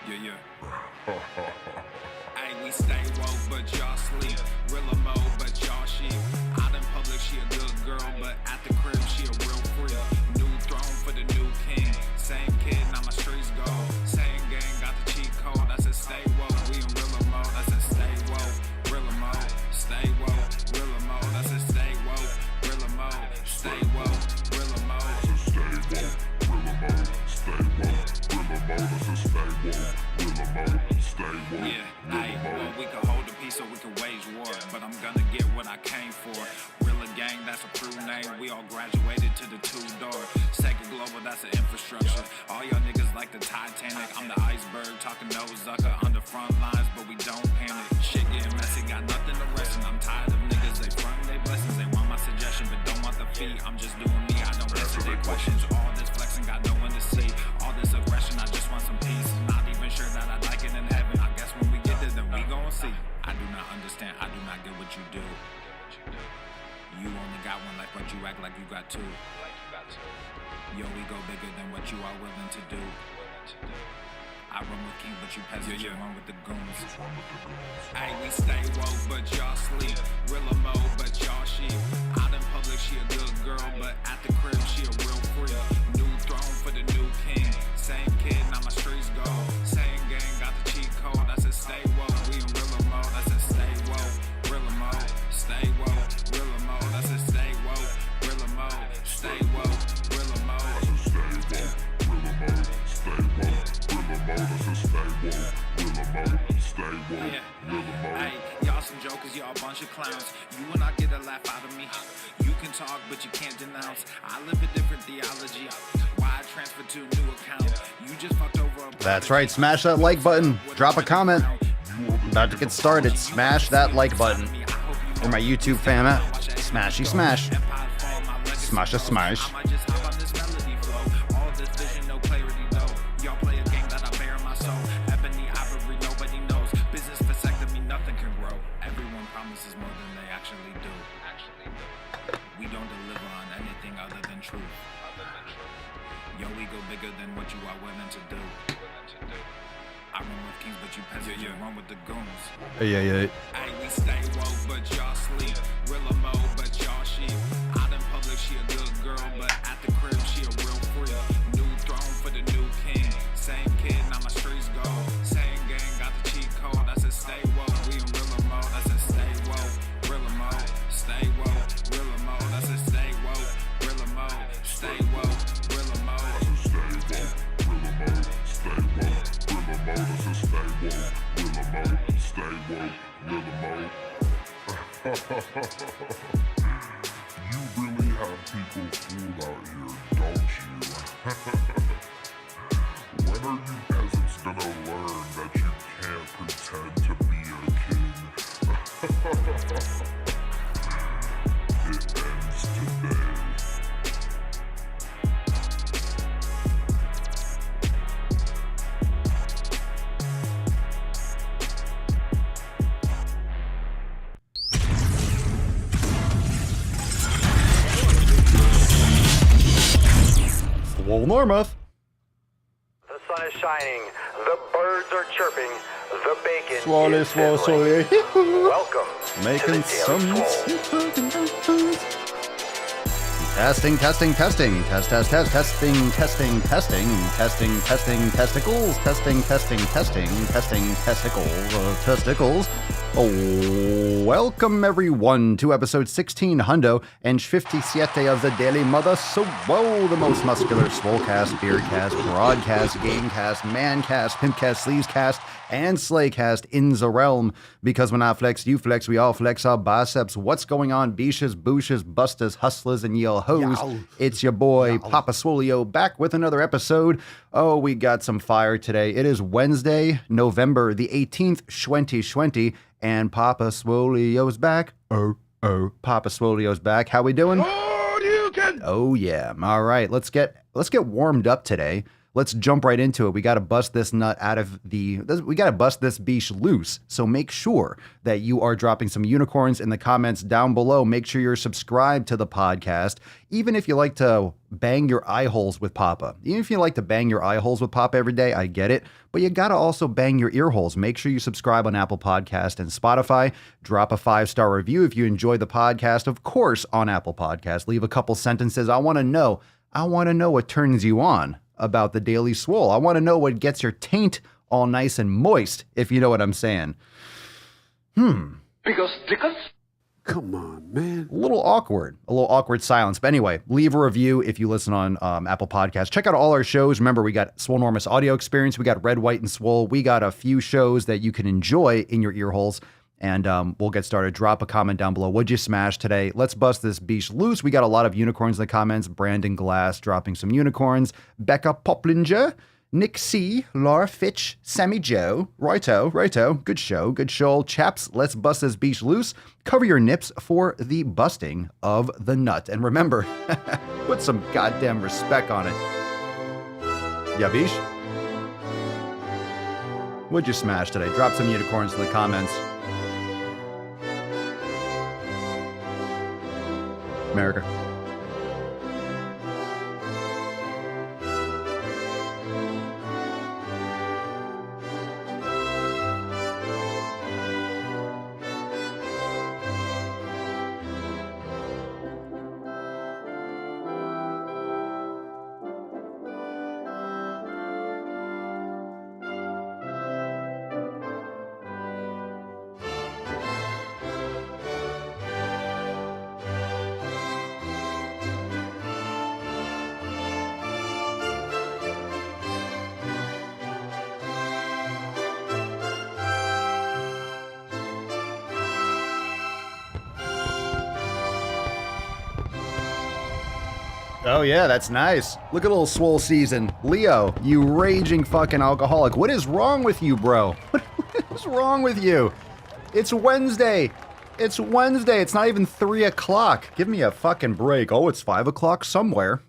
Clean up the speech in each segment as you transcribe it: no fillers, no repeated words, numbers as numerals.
Yeah, yeah. Hey, we stay woke, but y'all sleep. Real mo, but y'all sheep. Out in public, she a good girl, but at the crib, she a real freak. New throne for the new king. Same kid, now my streets go. Same gang, got the cheat code. I said stay woke, we in real mo. I said stay woke, real mo. Stay woke, real mo. I said stay woke, real mo. Stay woke, real mo. Yeah, hey, well, we can hold the peace or we can wage war, but I'm gonna get what I came for. Rilla gang, that's a crew name. We all graduated to the two-door. Sega Global, that's an infrastructure. All y'all niggas like the Titanic. I'm the iceberg, talking no Zucker on the front lines, but we don't panic. Shit getting messy, got nothing to rest, and I'm tired of niggas. They front they blessings, they want my suggestion, but don't want the fee. I'm just doing me, I don't answer their questions. All this flexing, got no one to see. All this aggression, I just want some peace. Not even sure that I like it in heaven. I guess when we get there, then we gon' see. I do not understand, I do not get what you do. You only got one life, but you act like you got two. Yo, we go bigger than what you are willing to do. I run with king, but you peasants, you run with the goons. Hey, we stay woke, but y'all sleep. Real mo, but y'all sheep. Out in public, she a good girl, but at the crib, she a real freak. New throne for the new king. Same kid, now my streets go. Same gang, got the cheat code. I said stay woke, we in real mode. I said stay woke, real mode. Stay woke, real mode. I said stay woke, real mode. Stay woke, real mode. Hey, y'all some jokers, y'all a bunch of clowns. You will not get a laugh out of me. You can talk, but you can't denounce. I live a different theology. Why I transferred to a new account? You just fucked over a... That's right, smash that like button, drop a comment. About to get started, smash that like button. For my YouTube fam at, smashy smash. Smash a smash. Yo, we go bigger than what you are willing to do. I run with kings, but you peasants, you run with the goons. Yeah. Hey, we stay woke, but y'all sleep. Real mo, but y'all sheep. Out in public, she a good girl, but at the crib, she a real freak. New throne for the new king. Same kid, now my streets go. Same gang, got the cheat code. I said stay woke, we in real mode. I said stay woke, real mode. Stay woke, real mode. I said stay woke, real mode. Stay woke, real mode. You really have people fooled out here, don't you? When are you peasants gonna learn that you can't pretend to be a king? It ends today. Swolenormous. The sun is shining, the birds are chirping, the bacon Swole, is swole, sizzling. swole. Welcome Making to the some Daily Swole. testing, testing, testing, testicles, testicles. Oh, welcome everyone to episode 16 hundo and 57 of the Daily Mother Swole, the most muscular swolecast, beardcast, broadcast, gamecast, mancast, pimpcast, sleazecast, and slaycast in the realm. Because when I flex, you flex, we all flex our biceps. What's going on, beaches, booshes, busters, hustlers, and yell hoes? Yow. It's your boy, Papa Swolio, back with another episode. Oh, we got some fire today. It is Wednesday, November the 18th, 2020, and Papa Swolio's back. Papa Swolio's back. How we doing? Oh, you can. Oh yeah. All right. Let's get warmed up today. let's jump right into it. We got to bust this nut out of we got to bust this beach loose. So make sure that you are dropping some unicorns in the comments down below. Make sure you're subscribed to the podcast. Even if you like to bang your eye holes with Papa, even if you like to bang your eye holes with Papa every day, I get it. But you got to also bang your ear holes. Make sure you subscribe on Apple Podcast and Spotify. Drop a 5-star review if you enjoy the podcast. Of course, on Apple Podcast, leave a couple sentences. I want to know what turns you on about the Daily Swole. I want to know what gets your taint all nice and moist, if you know what I'm saying. Because stickers? Come on, man. A little awkward silence. But anyway, leave a review if you listen on Apple Podcasts. Check out all our shows. Remember, we got Swolenormous Audio Experience. We got Red, White, and Swole. We got a few shows that you can enjoy in your ear holes. And we'll get started. Drop a comment down below. What'd you smash today? Let's bust this beach loose. We got a lot of unicorns in the comments. Brandon Glass dropping some unicorns. Becca Poplinger. Nick C, Laura Fitch, Sammy Joe, Righto, good show. Chaps, let's bust this beach loose. Cover your nips for the busting of the nut. And remember, put some goddamn respect on it. Yeah, beach? What'd you smash today? Drop some unicorns in the comments. America. Oh yeah, that's nice. Look at a little Swole season. Leo, you raging fucking alcoholic. What is wrong with you, bro? What is wrong with you? It's Wednesday. It's not even 3 o'clock. Give me a fucking break. Oh, it's 5 o'clock somewhere.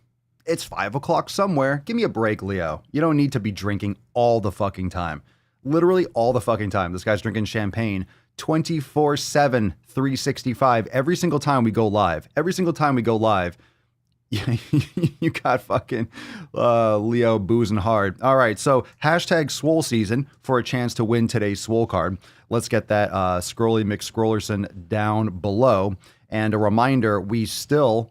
It's 5 o'clock somewhere. Give me a break, Leo. You don't need to be drinking all the fucking time. Literally all the fucking time. This guy's drinking champagne 24/7, 365. Every single time we go live. You got fucking Leo boozing hard. All right, so hashtag Swole season for a chance to win today's Swole card. Let's get that Scrolly McScrollerson down below. And a reminder, we still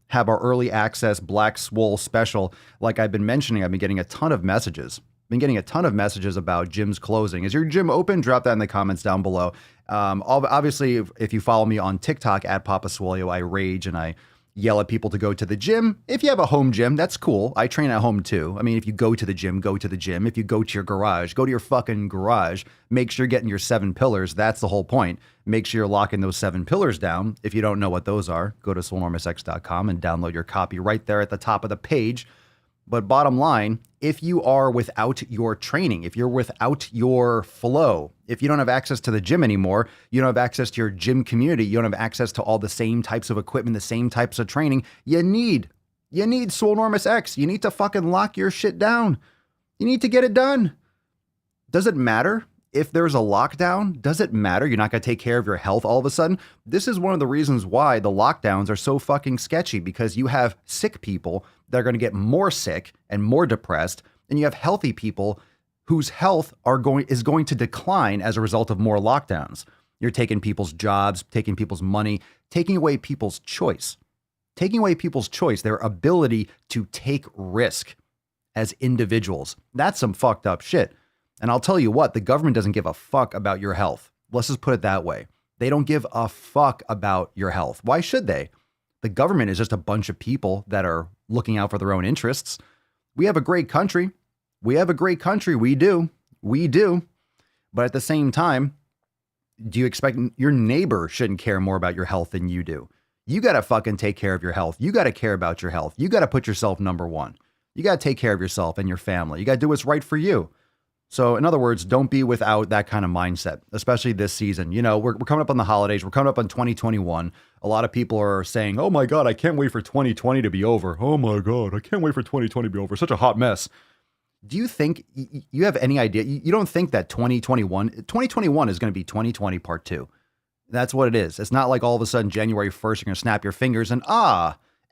have our early access Black Swole special. Like I've been mentioning, I've been getting a ton of messages. About gyms closing. Is your gym open? Drop that in the comments down below. Obviously, if you follow me on TikTok at Papa Swolio, I rage and I yell at people to go to the gym. If you have a home gym, that's cool. I train at home too. I mean, if you go to the gym, go to the gym. If you go to your garage, go to your fucking garage. Make sure you're getting your 7 pillars. That's the whole point. Make sure you're locking those 7 pillars down. If you don't know what those are, go to swolenormousx.com and download your copy right there at the top of the page. But bottom line, if you are without your training, if you're without your flow, if you don't have access to the gym anymore, you don't have access to your gym community, you don't have access to all the same types of equipment, the same types of training, you need Swolenormous X. You need to fucking lock your shit down. You need to get it done. Does it matter if there's a lockdown? Does it matter? You're not going to take care of your health all of a sudden? This is one of the reasons why the lockdowns are so fucking sketchy, because you have sick people that are going to get more sick and more depressed, and you have healthy people whose health is going to decline as a result of more lockdowns. You're taking people's jobs, taking people's money, taking away people's choice, their ability to take risk as individuals. That's some fucked up shit. And I'll tell you what, the government doesn't give a fuck about your health. Let's just put it that way. They don't give a fuck about your health. Why should they? The government is just a bunch of people that are looking out for their own interests. We have a great country. We do. But at the same time, do you expect your neighbor shouldn't care more about your health than you do? You got to fucking take care of your health. You got to care about your health. You got to put yourself number one. You got to take care of yourself and your family. You got to do what's right for you. So in other words, don't be without that kind of mindset, especially this season. You know, we're coming up on the holidays. We're coming up on 2021. A lot of people are saying, oh my God, I can't wait for 2020 to be over. Oh my God, I can't wait for 2020 to be over. Such a hot mess. Do you think, you have any idea? You don't think that 2021 is going to be 2020 part 2. That's what it is. It's not like all of a sudden January 1st, you're going to snap your fingers and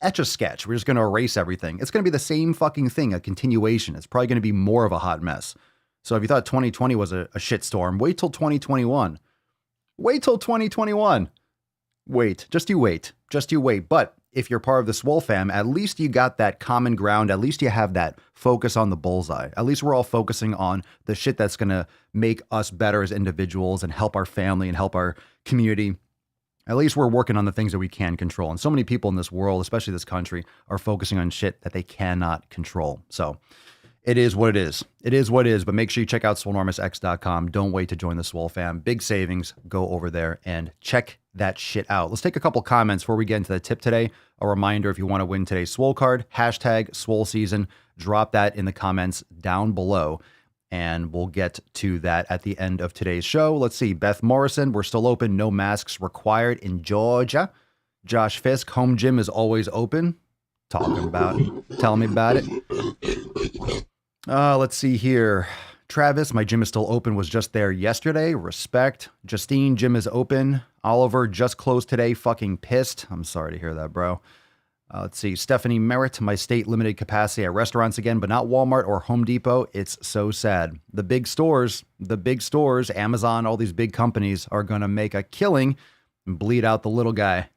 Etch-a-Sketch. We're just going to erase everything. It's going to be the same fucking thing, a continuation. It's probably going to be more of a hot mess. So if you thought 2020 was a shitstorm, wait till 2021. Wait till 2021. Wait. Just you wait. But if you're part of the Swole fam, at least you got that common ground. At least you have that focus on the bullseye. At least we're all focusing on the shit that's going to make us better as individuals and help our family and help our community. At least we're working on the things that we can control. And so many people in this world, especially this country, are focusing on shit that they cannot control. So it is what it is. It is what it is. But make sure you check out Swolenormousx.com. Don't wait to join the Swole fam. Big savings. Go over there and check that shit out. Let's take a couple comments before we get into the tip today. A reminder, if you want to win today's Swole card, hashtag Swole season. Drop that in the comments down below. And we'll get to that at the end of today's show. Let's see. Beth Morrison, we're still open. No masks required in Georgia. Josh Fisk, home gym is always open. Talking about it. Tell me about it. Let's see here. Travis, my gym is still open. Was just there yesterday. Respect. Justine, gym is open. Oliver, just closed today. Fucking pissed. I'm sorry to hear that, bro. Let's see. Stephanie Merritt, my state limited capacity at restaurants again, but not Walmart or Home Depot. It's so sad. The big stores, Amazon, all these big companies are going to make a killing and bleed out the little guy.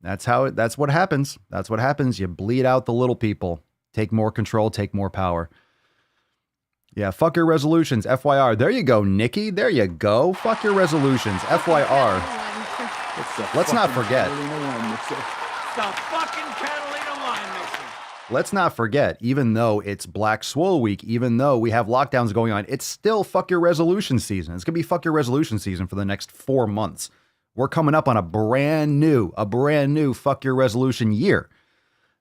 That's what happens. That's what happens. You bleed out the little people. Take more control, take more power. Yeah, fuck your resolutions. FYR. There you go, Nikki. There you go. Fuck your resolutions. FYR. Let's not forget. The fucking Catalina wine mixer. Let's not forget, even though it's Black Swole week, even though we have lockdowns going on, it's still fuck your resolution season. It's going to be fuck your resolution season for the next 4 months. We're coming up on a brand new fuck your resolution year.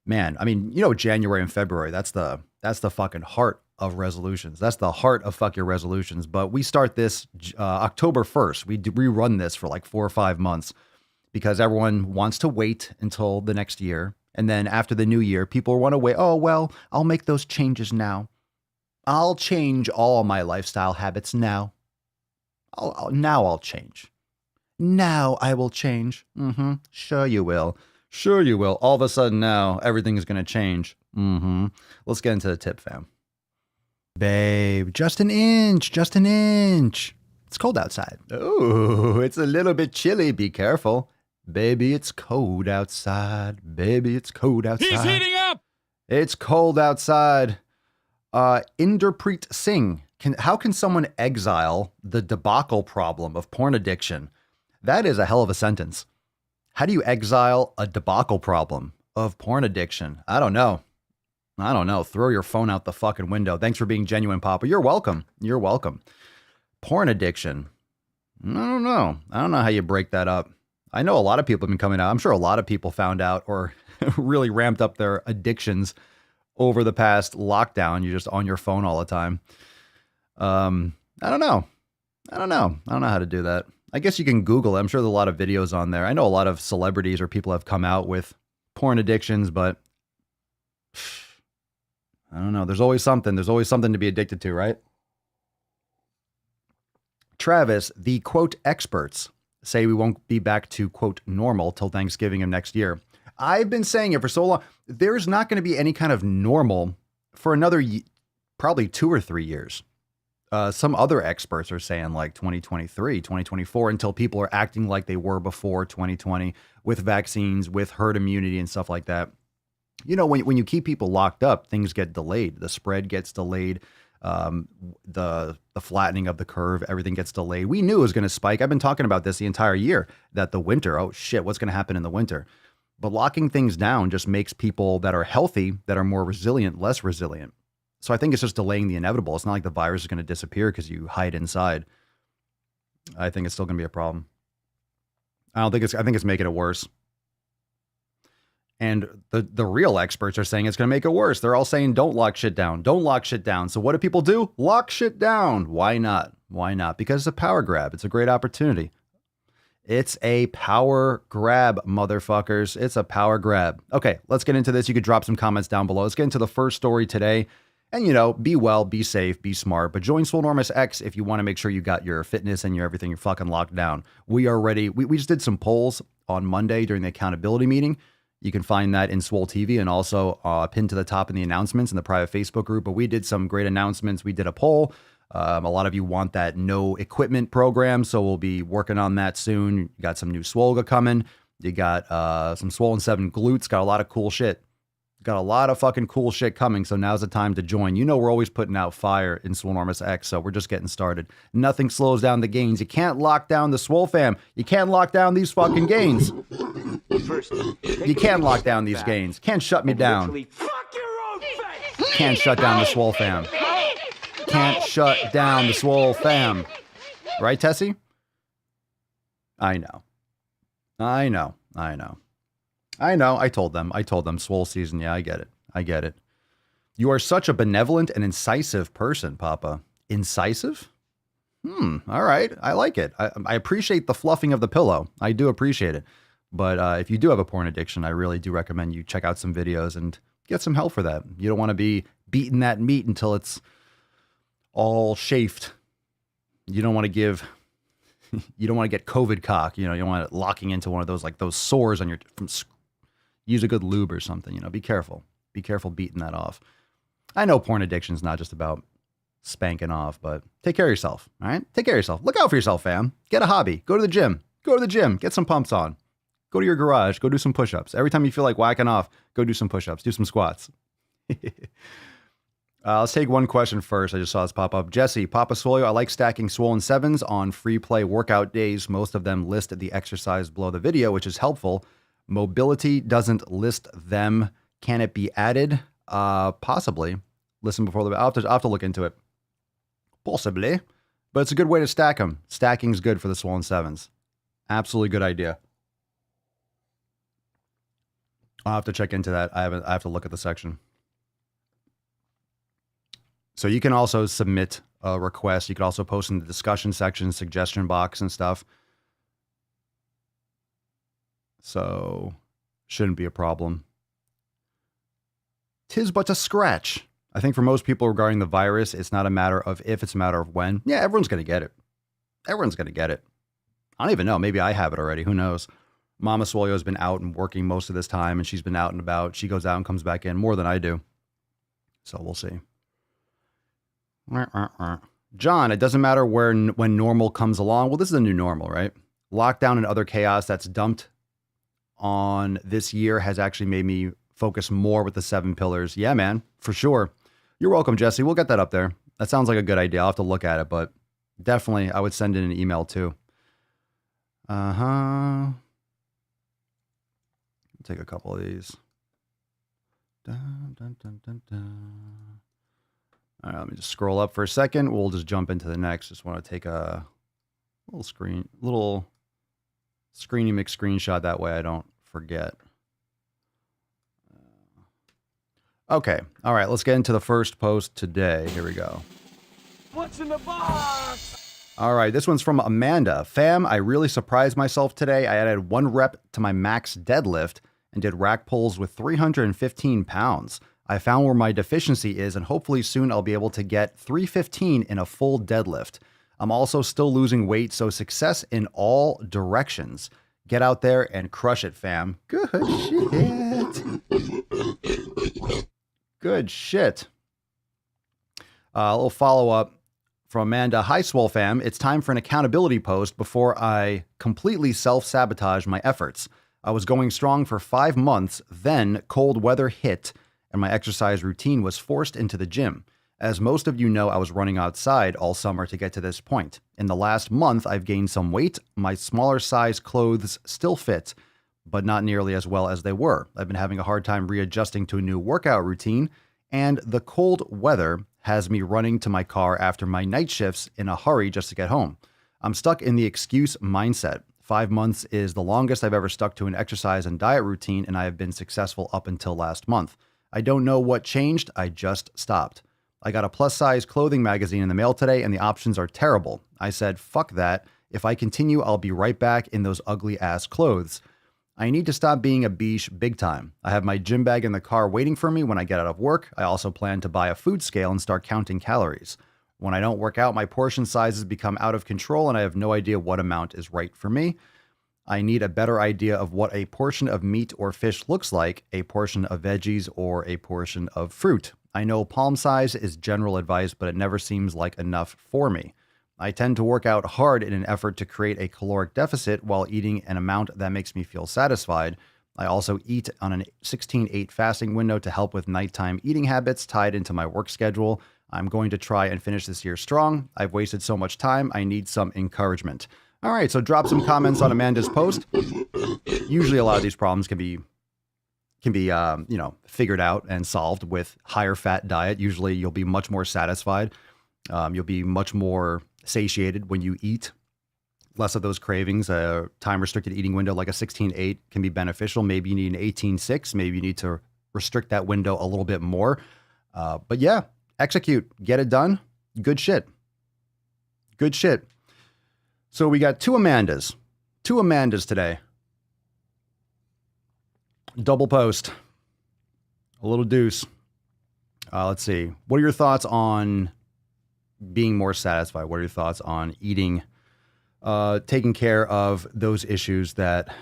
Man, I mean, January and February, that's the fucking heart of resolutions. That's the heart of fuck your resolutions. But we start this October 1st. We run this for like 4 or 5 months because everyone wants to wait until the next year. And then after the new year, people want to wait. Oh, well, I'll make those changes now. I'll change all my lifestyle habits now. I'll change. Now I will change. Sure you will. Sure you will. All of a sudden now, everything is going to change. Let's get into the tip, fam. Babe, just an inch. It's cold outside. Oh, it's a little bit chilly. Be careful. Baby, it's cold outside. Baby, it's cold outside. He's heating up. It's cold outside. Inderpreet Singh. How can someone exile the debacle problem of porn addiction? That is a hell of a sentence. How do you exile a debacle problem of porn addiction? I don't know. Throw your phone out the fucking window. Thanks for being genuine, Papa. You're welcome. Porn addiction. I don't know how you break that up. I know a lot of people have been coming out. I'm sure a lot of people found out or really ramped up their addictions over the past lockdown. You're just on your phone all the time. I don't know how to do that. I guess you can Google it. I'm sure there's a lot of videos on there. I know a lot of celebrities or people have come out with porn addictions, but I don't know. There's always something. There's always something to be addicted to, right? Travis, the quote experts say we won't be back to quote normal till Thanksgiving of next year. I've been saying it for so long. There's not going to be any kind of normal for another probably 2 or 3 years. Some other experts are saying like 2023, 2024, until people are acting like they were before 2020 with vaccines, with herd immunity and stuff like that. When you keep people locked up, things get delayed. The spread gets delayed. The flattening of the curve, everything gets delayed. We knew it was going to spike. I've been talking about this the entire year, that the winter, oh shit, what's going to happen in the winter? But locking things down just makes people that are healthy, that are more resilient, less resilient. So I think it's just delaying the inevitable. It's not like the virus is going to disappear because you hide inside. I think it's still going to be a problem. I think it's making it worse. And the real experts are saying it's going to make it worse. They're all saying, don't lock shit down. Don't lock shit down. So what do people do? Lock shit down. Why not? Why not? Because it's a power grab. It's a great opportunity. It's a power grab, motherfuckers. It's a power grab. Okay, let's get into this. You could drop some comments down below. Let's get into the first story today. And, you know, be well, be safe, be smart. But join Swolenormous X if you want to make sure you got your fitness and your everything, you're fucking locked down. We are ready. We just did some polls on Monday during the accountability meeting. You can find that in Swole TV and also pinned to the top in the announcements in the private Facebook group. But we did some great announcements. We did a poll. A lot of you want that no equipment program, so we'll be working on that soon. You got some new Swolga coming. You got some Swollen 7 glutes. Got a lot of cool shit. Got a lot of fucking cool shit coming, so now's the time to join. You know we're always putting out fire in Swolenormous X, so we're just getting started. Nothing slows down the gains. You can't lock down the Swole fam. You can't lock down these fucking gains. You can't lock down these gains. Can't shut me down. Can't shut down the Swole fam. Can't shut down the Swole fam. Right, Tessie? I know. I told them. Swole season. Yeah, I get it. You are such a benevolent and incisive person, Papa. Incisive? All right. I like it. I appreciate the fluffing of the pillow. I do appreciate it. But if you do have a porn addiction, I really do recommend you check out some videos and get some help for that. You don't want to be beating that meat until it's all chafed. You don't want to get COVID cock. You know, you don't want it locking into one of those, like those sores on your, use a good lube or something, you know, be careful. Be careful beating that off. I know porn addiction is not just about spanking off, but take care of yourself, all right? Take care of yourself. Look out for yourself, fam. Get a hobby. Go to the gym. Get some pumps on. Go to your garage. Go do some push-ups. Every time you feel like whacking off, go do some push-ups. Do some squats. Let's take one question first. I just saw this pop up. Jesse, Papa Swolio, I like stacking Swollen 7s on free play workout days. Most of them list the exercise below the video, which is helpful. Mobility doesn't list them. Can it be added? Possibly. Listen before the... I'll have to look into it. Possibly. But it's a good way to stack them. Stacking's good for the Swollen 7s. Absolutely good idea. I'll have to check into that. I have to look at the section. So you can also submit a request. You can also post in the discussion section, suggestion box and stuff. So shouldn't be a problem. 'Tis but a scratch. I think for most people regarding the virus, it's not a matter of if, it's a matter of when. Yeah, everyone's going to get it. Everyone's going to get it. I don't even know. Maybe I have it already. Who knows? Mama Swolio has been out and working most of this time, and she's been out and about. She goes out and comes back in more than I do. So we'll see. John, it doesn't matter when normal comes along. Well, this is a new normal, right? Lockdown and other chaos that's dumped on this year has actually made me focus more with the 7 pillars. Yeah, man, for sure. You're welcome, Jesse. We'll get that up there. That sounds like a good idea. I'll have to look at it, but definitely I would send in an email too. Take a couple of these. Dun, dun, dun, dun, dun. All right, let me just scroll up for a second. We'll just jump into the next. Just want to take a little screeny McScreenshot. That way I don't forget. Okay. All right, let's get into the first post today. Here we go. What's in the box? All right, this one's from Amanda. Fam, I really surprised myself today. I added 1 rep to my max deadlift and did rack pulls with 315 pounds. I found where my deficiency is, and hopefully soon I'll be able to get 315 in a full deadlift. I'm also still losing weight, so success in all directions. Get out there and crush it, fam. Good shit. Good shit. A little follow-up from Amanda. Hi, Swole fam. It's time for an accountability post before I completely self-sabotage my efforts. I was going strong for 5 months, then cold weather hit, and my exercise routine was forced into the gym. As most of you know, I was running outside all summer to get to this point. In the last month, I've gained some weight. My smaller size clothes still fit, but not nearly as well as they were. I've been having a hard time readjusting to a new workout routine, and the cold weather has me running to my car after my night shifts in a hurry just to get home. I'm stuck in the excuse mindset. 5 months is the longest I've ever stuck to an exercise and diet routine, and I have been successful up until last month. I don't know what changed, I just stopped. I got a plus-size clothing magazine in the mail today, and the options are terrible. I said, fuck that, If I continue, I'll be right back in those ugly ass clothes. I need to stop being a biche big time. I have my gym bag in the car waiting for me when I get out of work. I also plan to buy a food scale and start counting calories. When I don't work out, my portion sizes become out of control and I have no idea what amount is right for me. I need a better idea of what a portion of meat or fish looks like, a portion of veggies, or a portion of fruit. I know palm size is general advice, but it never seems like enough for me. I tend to work out hard in an effort to create a caloric deficit while eating an amount that makes me feel satisfied. I also eat on a 16-8 fasting window to help with nighttime eating habits tied into my work schedule. I'm going to try and finish this year strong. I've wasted so much time. I need some encouragement. All right, so drop some comments on Amanda's post. Usually a lot of these problems can be figured out and solved with higher fat diet. Usually you'll be much more satisfied. You'll be much more satiated when you eat. Less of those cravings. A time-restricted eating window like a 16-8 can be beneficial. Maybe you need an 18-6. Maybe you need to restrict that window a little bit more. But yeah, execute. Get it done. Good shit. Good shit. So we got two Amandas. Two Amandas today. Double post. A little deuce. Let's see. What are your thoughts on being more satisfied? What are your thoughts on eating, taking care of those issues that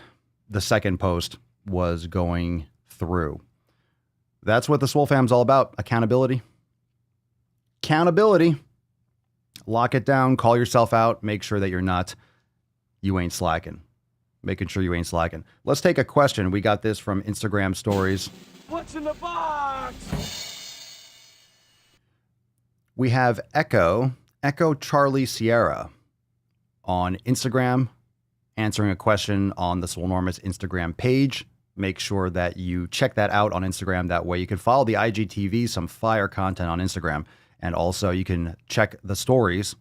the second post was going through? That's what the Swole fam's all about. Accountability. Accountability. Lock it down. Call yourself out. Make sure that you ain't slacking. Making sure you ain't slacking. Let's take a question. We got this from Instagram stories. What's in the box? We have Echo Charlie Sierra on Instagram answering a question on the Swolenormous Instagram page. Make sure that you check that out on Instagram. That way you can follow the IGTV, some fire content on Instagram. And also you can check the stories,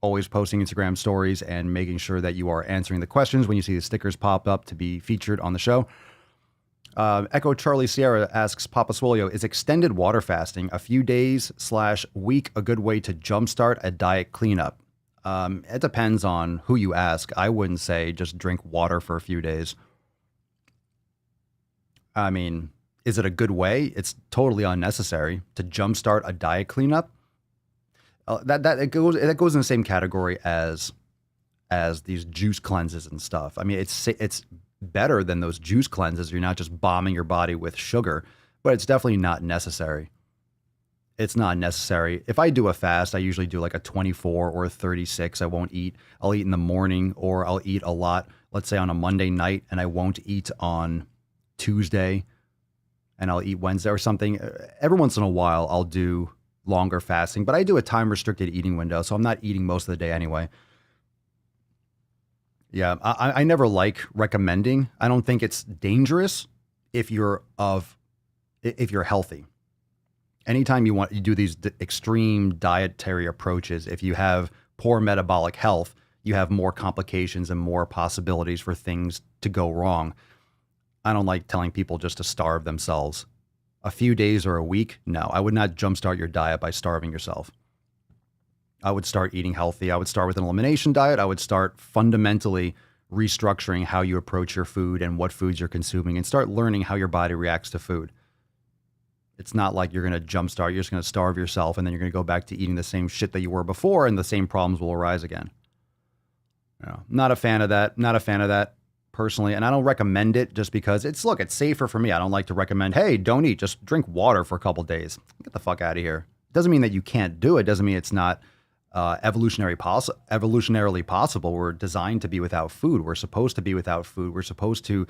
always posting Instagram stories and making sure that you are answering the questions when you see the stickers pop up to be featured on the show. Echo Charlie Sierra asks, Papa Swolio, is extended water fasting a few days/week a good way to jumpstart a diet cleanup? It depends on who you ask. I wouldn't say just drink water for a few days. I mean, is it a good way? It's totally unnecessary to jumpstart a diet cleanup. It goes in the same category as these juice cleanses and stuff. I mean, it's better than those juice cleanses. You're not just bombing your body with sugar, but it's definitely not necessary. It's not necessary. If I do a fast, I usually do like a 24 or a 36. I won't eat. I'll eat in the morning, or I'll eat a lot, let's say on a Monday night, and I won't eat on Tuesday, and I'll eat Wednesday or something. Every once in a while, I'll do longer fasting, but I do a time-restricted eating window, so I'm not eating most of the day anyway. Yeah, I never like recommending. I don't think it's dangerous if you're healthy. Anytime you do these extreme dietary approaches, if you have poor metabolic health, you have more complications and more possibilities for things to go wrong. I don't like telling people just to starve themselves. A few days or a week, no. I would not jumpstart your diet by starving yourself. I would start eating healthy. I would start with an elimination diet. I would start fundamentally restructuring how you approach your food and what foods you're consuming, and start learning how your body reacts to food. It's not like you're going to jumpstart. You're just going to starve yourself, and then you're going to go back to eating the same shit that you were before, and the same problems will arise again. Not a fan of that. Not a fan of that personally, and I don't recommend it just because it's safer for me. I don't like to recommend, hey, don't eat. Just drink water for a couple days. Get the fuck out of here. Doesn't mean that you can't do it. Doesn't mean it's not evolutionarily possible. We're designed to be without food. We're supposed to be without food. We're supposed to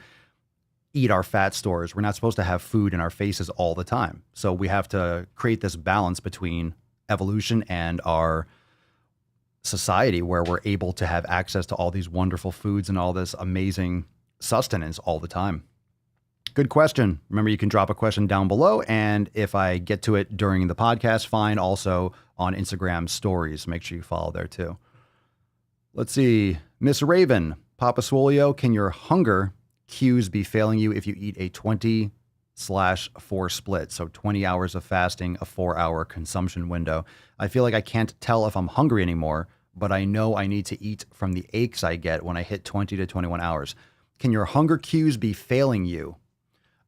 eat our fat stores. We're not supposed to have food in our faces all the time. So we have to create this balance between evolution and our society, where we're able to have access to all these wonderful foods and all this amazing sustenance all the time. Good question. Remember, you can drop a question down below, and if I get to it during the podcast, fine. Also on Instagram stories, make sure you follow there too. Let's see. Miss Raven, Papa Swolio, can your hunger cues be failing you if you eat a 20/4 split? So 20 hours of fasting, a 4-hour consumption window. I feel like I can't tell if I'm hungry anymore, but I know I need to eat from the aches I get when I hit 20 to 21 hours. Can your hunger cues be failing you?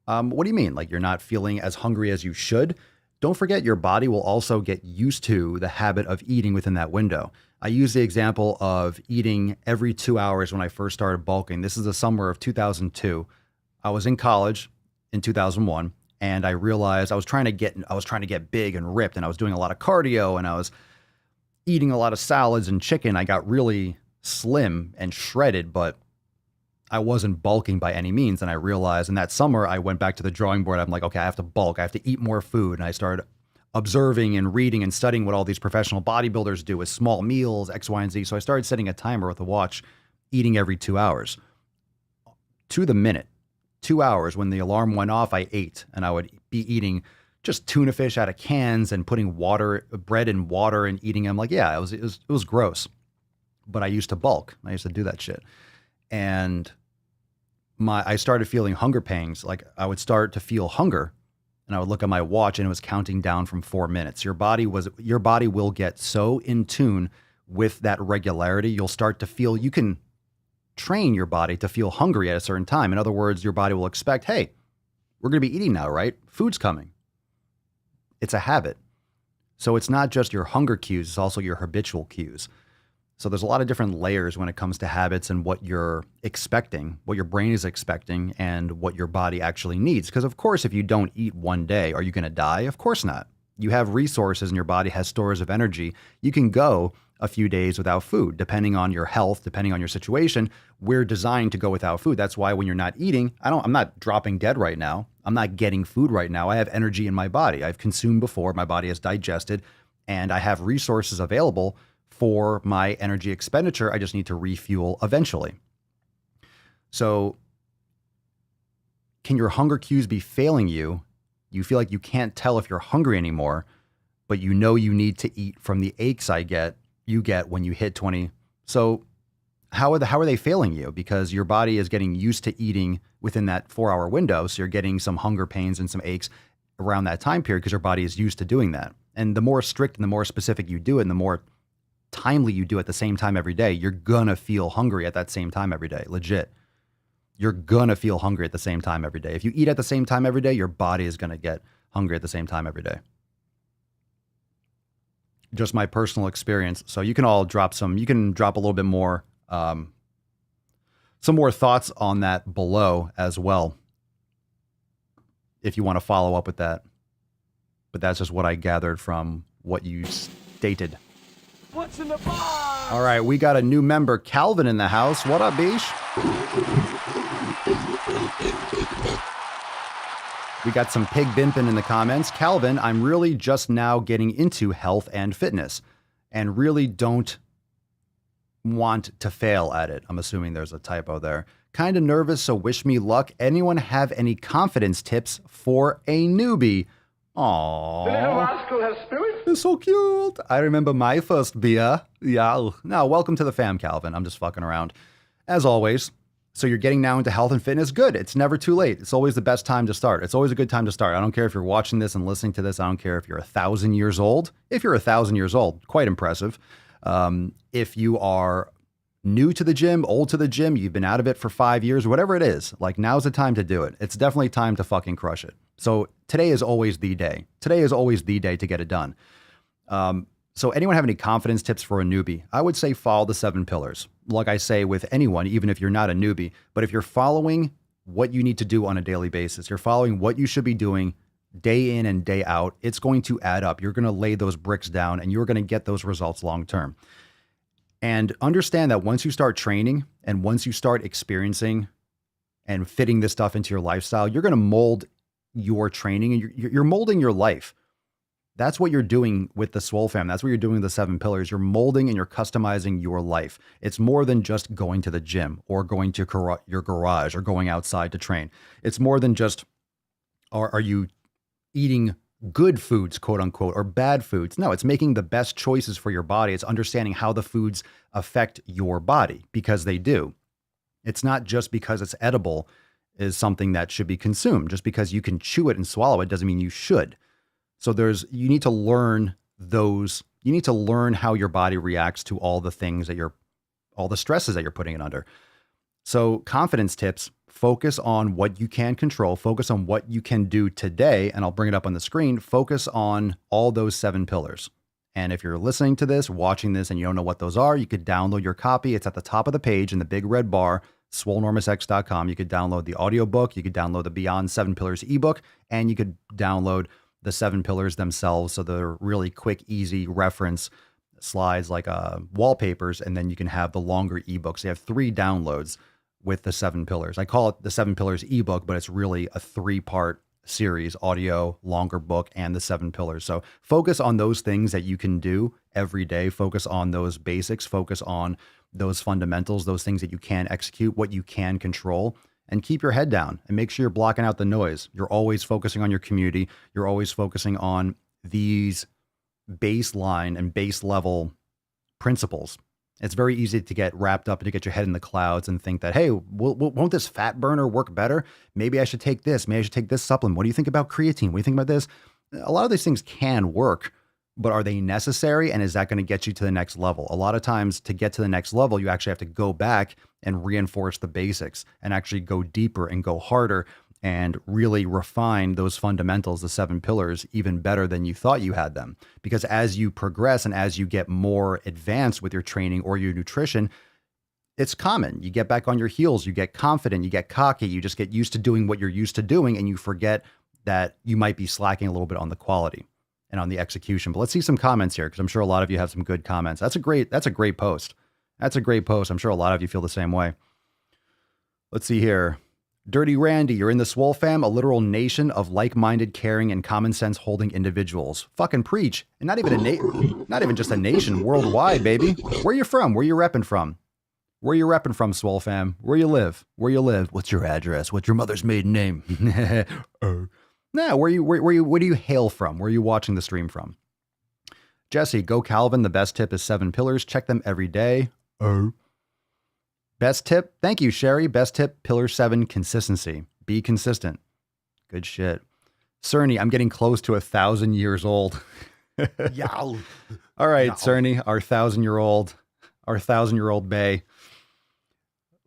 What do you mean? Like you're not feeling as hungry as you should? Don't forget your body will also get used to the habit of eating within that window. I use the example of eating every 2 hours when I first started bulking. This is the summer of 2002. I was in college in 2001 and I realized I was trying to get big and ripped, and I was doing a lot of cardio and I was eating a lot of salads and chicken. I got really slim and shredded, but I wasn't bulking by any means. And I realized in that summer, I went back to the drawing board. I'm like, okay, I have to bulk. I have to eat more food. And I started observing and reading and studying what all these professional bodybuilders do with small meals, X, Y, and Z. So I started setting a timer with a watch, eating every 2 hours. To the minute, 2 hours, when the alarm went off, I ate. And I would be eating just tuna fish out of cans and putting bread in water and eating them. Like, yeah, it was gross. But I used to bulk. I used to do that shit. And I started feeling hunger pangs. Like I would start to feel hunger and I would look at my watch and it was counting down from 4 minutes. Your body will get so in tune with that regularity. You'll start to feel, you can train your body to feel hungry at a certain time. In other words, your body will expect, hey, we're going to be eating now, right? Food's coming. It's a habit. So it's not just your hunger cues, it's also your habitual cues. So there's a lot of different layers when it comes to habits and what you're expecting, what your brain is expecting, and what your body actually needs. Because of course, if you don't eat one day, are you going to die? Of course not. You have resources and your body has stores of energy. You can go a few days without food, depending on your health, depending on your situation. We're designed to go without food. That's why when you're not eating, I'm not dropping dead right now. I'm not getting food right now. I have energy in my body. I've consumed before. My body has digested, and I have resources available for my energy expenditure. I just need to refuel eventually. So can your hunger cues be failing you? You feel like you can't tell if you're hungry anymore, but you know you need to eat from the aches you get when you hit 20. So how are they failing you? Because your body is getting used to eating within that 4-hour window. So you're getting some hunger pains and some aches around that time period because your body is used to doing that. And the more strict and the more specific you do it and the more timely you do at the same time every day, you're gonna feel hungry at that same time every day. Legit. You're gonna feel hungry at the same time every day. If you eat at the same time every day, your body is gonna get hungry at the same time every day. Just my personal experience. So you can all drop a little bit more, some more thoughts on that below as well, if you want to follow up with that. But that's just what I gathered from what you stated. What's in the box? All right, we got a new member, Calvin, in the house. What up, Bish? We got some pig bimping in the comments. Calvin, I'm really just now getting into health and fitness and really don't want to fail at it. I'm assuming there's a typo there. Kind of nervous, so wish me luck. Anyone have any confidence tips for a newbie? Aww. The little rascal has spirit. It's so cute. I remember my first beer. Yeah. Now, welcome to the fam, Calvin. I'm just fucking around. As always. So you're getting now into health and fitness. Good. It's never too late. It's always the best time to start. It's always a good time to start. I don't care if you're watching this and listening to this. I don't care if you're 1,000 years old. If you're 1,000 years old, quite impressive. If you are new to the gym, old to the gym, you've been out of it for 5 years, whatever it is, like now's the time to do it. It's definitely time to fucking crush it. So today is always the day. Today is always the day to get it done. So anyone have any confidence tips for a newbie? I would say follow the 7 pillars. Like I say with anyone, even if you're not a newbie, but if you're following what you need to do on a daily basis, you're following what you should be doing day in and day out, it's going to add up. You're going to lay those bricks down and you're going to get those results long term. And understand that once you start training and once you start experiencing and fitting this stuff into your lifestyle, you're going to mold your training and you're molding your life. That's what you're doing with the Swole fam. That's what you're doing with the 7 pillars. You're molding and you're customizing your life. It's more than just going to the gym or going to your garage or going outside to train. It's more than just, are you eating good foods, quote unquote, or bad foods? No, it's making the best choices for your body. It's understanding how the foods affect your body, because they do. It's not just because it's edible is something that should be consumed. Just because you can chew it and swallow it doesn't mean you should. So you need to learn you need to learn how your body reacts to all the things that all the stresses that you're putting it under. So confidence tips, focus on what you can control, focus on what you can do today. And I'll bring it up on the screen. Focus on all those 7 pillars. And if you're listening to this, watching this, and you don't know what those are, you could download your copy. It's at the top of the page in the big red bar, swolenormousx.com. You could download the audiobook. You could download the Beyond 7 Pillars ebook, and you could download the 7 pillars themselves. So they're really quick, easy reference slides like wallpapers. And then you can have the longer ebooks. They have 3 downloads with the 7 pillars. I call it the 7 pillars ebook, but it's really a 3-part series, audio, longer book, and the 7 pillars. So focus on those things that you can do every day. Focus on those basics, focus on those fundamentals, those things that you can execute, what you can control, and keep your head down and make sure you're blocking out the noise. You're always focusing on your community. You're always focusing on these baseline and base level principles. It's very easy to get wrapped up and to get your head in the clouds and think that, hey, won't this fat burner work better? Maybe I should take this. Maybe I should take this supplement. What do you think about creatine? What do you think about this? A lot of these things can work, but are they necessary? And is that going to get you to the next level? A lot of times to get to the next level, you actually have to go back and reinforce the basics and actually go deeper and go harder and really refine those fundamentals, the 7 pillars, even better than you thought you had them. Because as you progress and as you get more advanced with your training or your nutrition, it's common. You get back on your heels, you get confident, you get cocky, you just get used to doing what you're used to doing, and you forget that you might be slacking a little bit on the quality and on the execution. But let's see some comments here, because I'm sure a lot of you have some good comments. That's a great post. That's a great post. I'm sure a lot of you feel the same way. Let's see here. Dirty Randy, you're in the Swole fam, a literal nation of like-minded, caring, and common sense holding individuals. Fucking preach. And not even just a nation, worldwide, baby. Where you from? Where you repping from? Where you repping from, Swole fam? Where you live? Where you live? What's your address? What's your mother's maiden name? Nah, where do you hail from? Where are you watching the stream from? Jesse, go Calvin. The best tip is 7 pillars. Check them every day. Best tip, thank you, Sherry. Best tip, pillar 7, consistency. Be consistent. Good shit. Cerny, I'm getting close to 1,000 years old. Yow. All right, Yow. Cerny, our 1,000-year-old bae.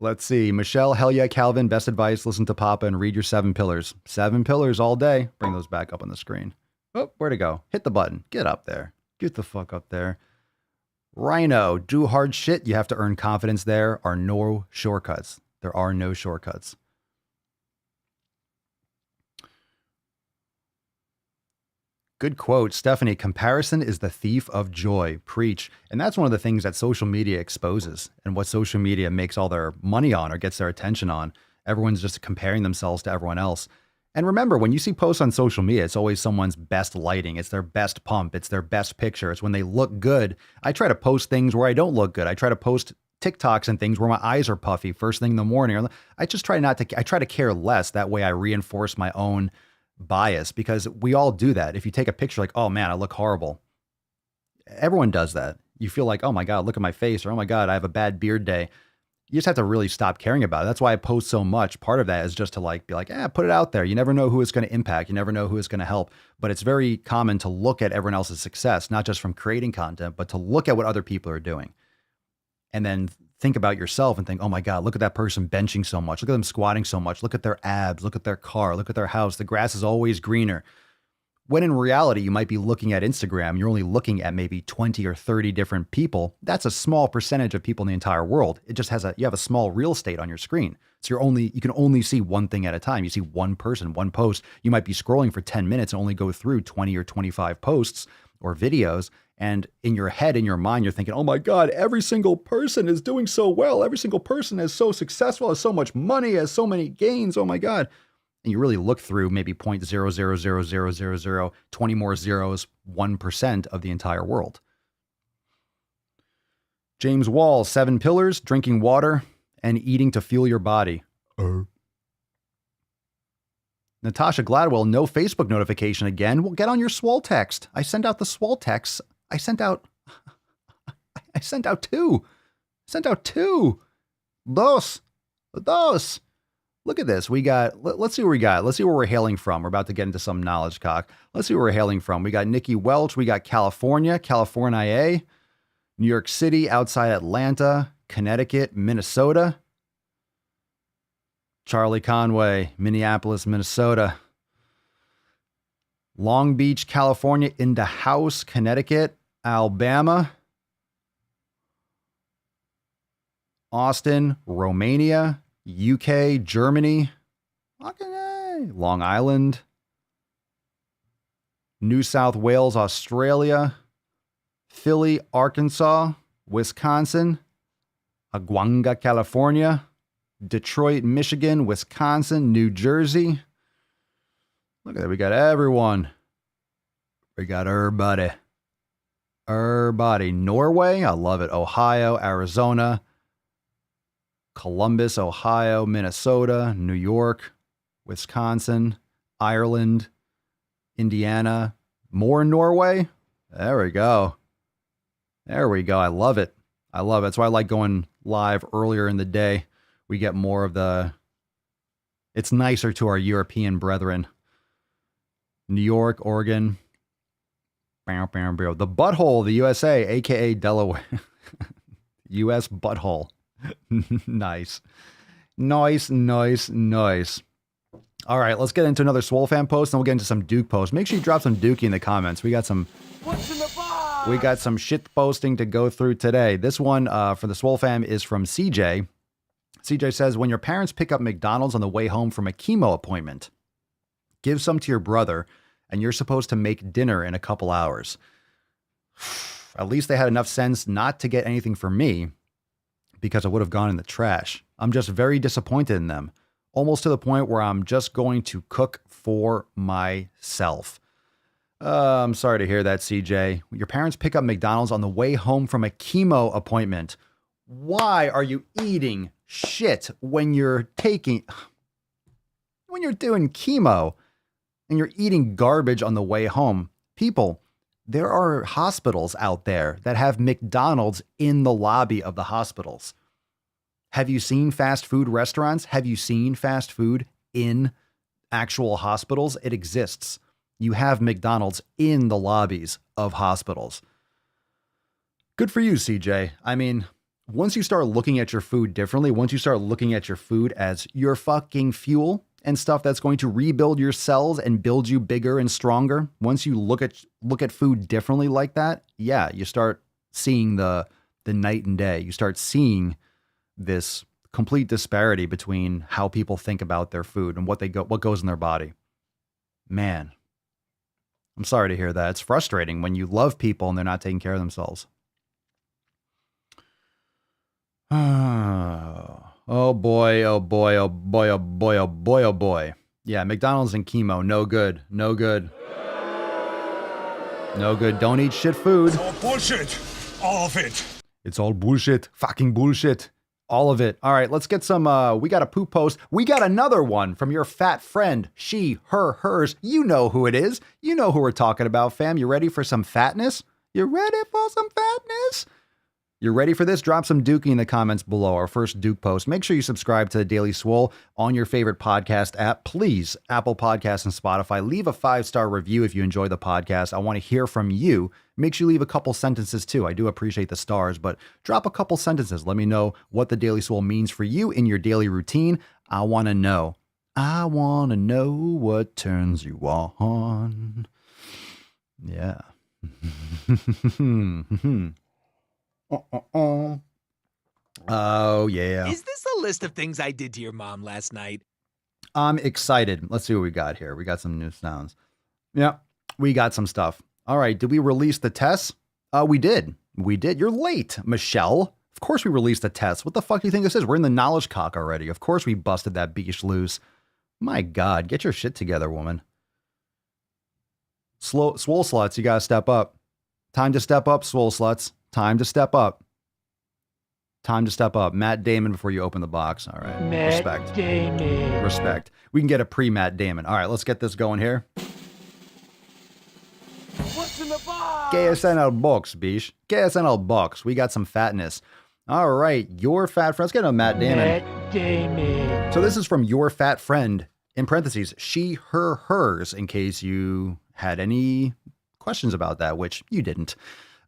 Let's see. Michelle, hell yeah, Calvin. Best advice, listen to Papa and read your 7 pillars. 7 pillars all day. Bring those back up on the screen. Oh, where'd it go? Hit the button. Get up there. Get the fuck up there. Rhino, do hard shit. You have to earn confidence. There are no shortcuts. There are no shortcuts. Good quote. Stephanie, comparison is the thief of joy. Preach. And that's one of the things that social media exposes and what social media makes all their money on or gets their attention on. Everyone's just comparing themselves to everyone else. And remember, when you see posts on social media, it's always someone's best lighting. It's their best pump. It's their best picture. It's when they look good. I try to post things where I don't look good. I try to post TikToks and things where my eyes are puffy first thing in the morning. I just try I try to care less. That way I reinforce my own bias, because we all do that. If you take a picture like, oh man, I look horrible. Everyone does that. You feel like, oh my God, look at my face, or oh my God, I have a bad beard day. You just have to really stop caring about it. That's why I post so much. Part of that is just to be like, put it out there. You never know who it's going to impact. You never know who it's going to help. But it's very common to look at everyone else's success, not just from creating content, but to look at what other people are doing. And then think about yourself and think, oh my God, look at that person benching so much. Look at them squatting so much. Look at their abs. Look at their car. Look at their house. The grass is always greener. When in reality, you might be looking at Instagram, you're only looking at maybe 20 or 30 different people. That's a small percentage of people in the entire world. It just you have a small real estate on your screen. So you can only see one thing at a time. You see one person, one post. You might be scrolling for 10 minutes and only go through 20 or 25 posts or videos. And in your head, in your mind, you're thinking, oh my God, every single person is doing so well. Every single person is so successful, has so much money, has so many gains. Oh my God. And you really look through maybe 0.0000000, 20 more zeros, 1% of the entire world. James Wall, 7 pillars, drinking water and eating to fuel your body. Natasha Gladwell, no Facebook notification again. Well, get on your Swole text. I sent out the Swole texts. I sent out 2. Dos. Look at this. Let's see what we got. Let's see where we're hailing from. We're about to get into some knowledge cock. Let's see where we're hailing from. We got Nikki Welch. We got California, New York City, outside Atlanta, Connecticut, Minnesota. Charlie Conway, Minneapolis, Minnesota. Long Beach, California, into House, Connecticut, Alabama. Austin, Romania, UK, Germany, Long Island, New South Wales, Australia, Philly, Arkansas, Wisconsin, Aguanga, California, Detroit, Michigan, Wisconsin, New Jersey. Look at that. We got everyone. We got everybody. Everybody. Norway. I love it. Ohio, Arizona, Columbus, Ohio, Minnesota, New York, Wisconsin, Ireland, Indiana. More Norway. There we go. There we go. I love it. I love it. That's why I like going live earlier in the day. We get more of it's nicer to our European brethren. New York, Oregon. The butthole, the USA, aka Delaware. US butthole. Nice. All right, let's get into another Swole fan post, and we'll get into some Duke posts. Make sure you drop some Dookie in the comments. We got some shit posting to go through today. This one for the Swole fam is from CJ. CJ says, when your parents pick up McDonald's on the way home from a chemo appointment, give some to your brother, and you're supposed to make dinner in a couple hours. At least they had enough sense not to get anything for me, because it would have gone in the trash. I'm just very disappointed in them, almost to the point where I'm just going to cook for myself. I'm sorry to hear that, CJ. Your parents pick up McDonald's on the way home from a chemo appointment. Why are you eating shit when you're doing chemo and you're eating garbage on the way home? People, there are hospitals out there that have McDonald's in the lobby of the hospitals. Have you seen fast food restaurants? Have you seen fast food in actual hospitals? It exists. You have McDonald's in the lobbies of hospitals. Good for you, CJ. I mean, once you start looking at your food differently, once you start looking at your food as your fucking fuel and stuff that's going to rebuild your cells and build you bigger and stronger, once you look at food differently like that, yeah, you start seeing the night and day. You start seeing this complete disparity between how people think about their food and what goes in their body. Man, I'm sorry to hear that. It's frustrating when you love people and they're not taking care of themselves. Oh boy, oh boy, oh boy, oh boy, oh boy, oh boy. Yeah, McDonald's and chemo, no good, no good. No good. Don't eat shit food. It's all bullshit. All of it. It's all bullshit. Fucking bullshit. All of it. All right, let's get some, we got a poop post. We got another one from your fat friend. She, her, hers. You know who it is. You know who we're talking about, fam. You ready for some fatness? You ready for some fatness? You're ready for this? Drop some Dookie in the comments below. Our first Duke post. Make sure you subscribe to the Daily Swole on your favorite podcast app. Please, Apple Podcasts and Spotify. Leave a 5-star review if you enjoy the podcast. I want to hear from you. Make sure you leave a couple sentences too. I do appreciate the stars, but drop a couple sentences. Let me know what the Daily Swole means for you in your daily routine. I want to know. I want to know what turns you on. Yeah. Oh, yeah. Is this a list of things I did to your mom last night? I'm excited. Let's see what we got here. We got some new sounds. Yeah, we got some stuff. All right. Did we release the test? We did. We did. You're late, Michelle. Of course we released the test. What the fuck do you think this is? We're in the knowledge cock already. Of course we busted that beach loose. My God, get your shit together, woman. Swole sluts, you gotta step up. Time to step up, swole sluts. Time to step up. Time to step up. Matt Damon before you open the box. All right. Respect. Damon. Respect. We can get a pre-Matt Damon. All right, let's get this going here. What's in the box? KSNL box, bish. KSNL box. We got some fatness. All right, your fat friend. Let's get on Matt Damon. So this is from your fat friend, in parentheses, she, her, hers, in case you had any questions about that, which you didn't.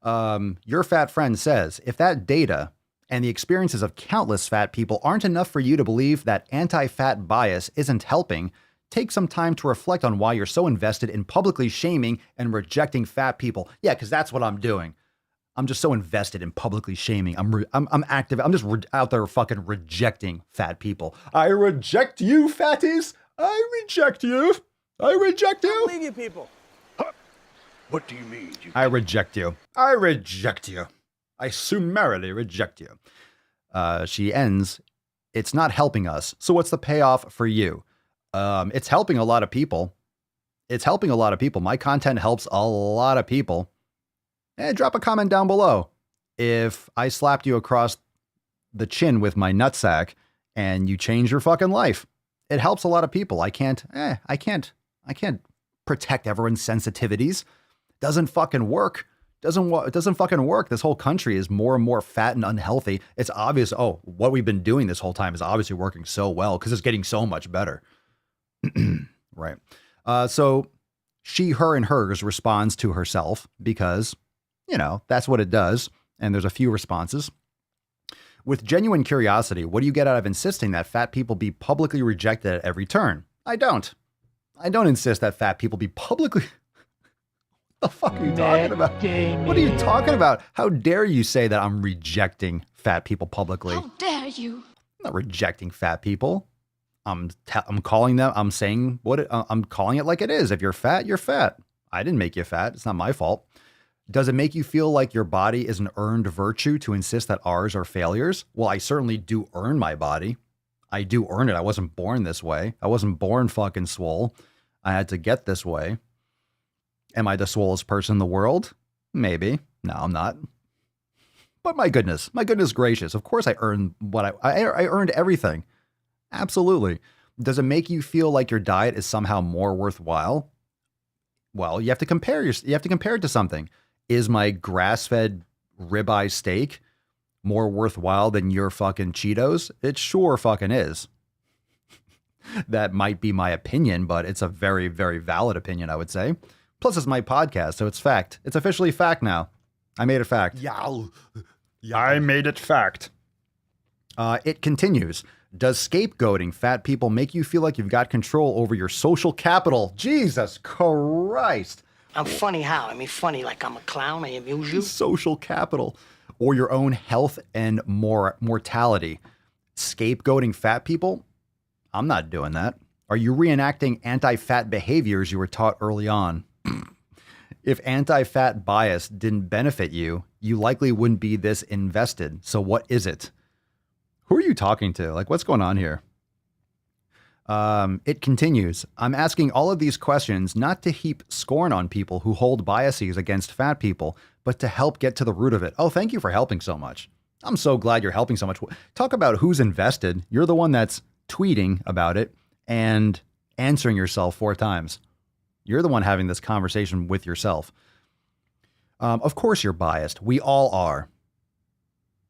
Your fat friend says, if that data and the experiences of countless fat people aren't enough for you to believe that anti-fat bias isn't helping, take some time to reflect on why you're so invested in publicly shaming and rejecting fat people. Yeah, because that's what I'm doing. I'm just so invested in publicly shaming. I'm active. I'm just out there fucking rejecting fat people. I reject you, fatties. I reject you. I reject you. I believe you people. What do you mean? I reject you. I reject you. I summarily reject you. She ends, it's not helping us. So what's the payoff for you? It's helping a lot of people. It's helping a lot of people. My content helps a lot of people. Drop a comment down below. If I slapped you across the chin with my nutsack and you change your fucking life, it helps a lot of people. I can't protect everyone's sensitivities. Doesn't fucking work. It doesn't fucking work. This whole country is more and more fat and unhealthy. It's obvious. Oh, what we've been doing this whole time is obviously working so well because it's getting so much better. Right. So she, her, and hers responds to herself because, you know, that's what it does. And there's a few responses. With genuine curiosity, what do you get out of insisting that fat people be publicly rejected at every turn? I don't insist that fat people be publicly... What the fuck are you talking about? What are you talking about? How dare you say that I'm rejecting fat people publicly? How dare you? I'm not rejecting fat people. I'm calling them, I'm saying I'm calling it like it is. If you're fat, you're fat. I didn't make you fat. It's not my fault. Does it make you feel like your body is an earned virtue to insist that ours are failures? Well, I certainly do earn my body. I do earn it. I wasn't born this way. I wasn't born fucking swole. I had to get this way. Am I the swollest person in the world? Maybe. No, I'm not. But my goodness gracious. Of course I earned what I earned everything. Absolutely. Does it make you feel like your diet is somehow more worthwhile? Well, you have to compare it to something. Is my grass-fed ribeye steak more worthwhile than your fucking Cheetos? It sure fucking is. That might be my opinion, but it's a very, very valid opinion, I would say. Plus, it's my podcast, so it's fact. It's officially fact now. I made it fact. Yeah. I made it fact. It continues. Does scapegoating fat people make you feel like you've got control over your social capital? Jesus Christ. I'm funny how? I mean, funny like I'm a clown, I amuse you? Social capital. Or your own health and mortality. Scapegoating fat people? I'm not doing that. Are you reenacting anti-fat behaviors you were taught early on? If anti-fat bias didn't benefit you, you likely wouldn't be this invested. So what is it? Who are you talking to? Like, what's going on here? It continues. I'm asking all of these questions not to heap scorn on people who hold biases against fat people, but to help get to the root of it. Oh, thank you for helping so much. I'm so glad you're helping so much. Talk about who's invested. You're the one that's tweeting about it and answering yourself 4 times. You're the one having this conversation with yourself. Of course you're biased. We all are.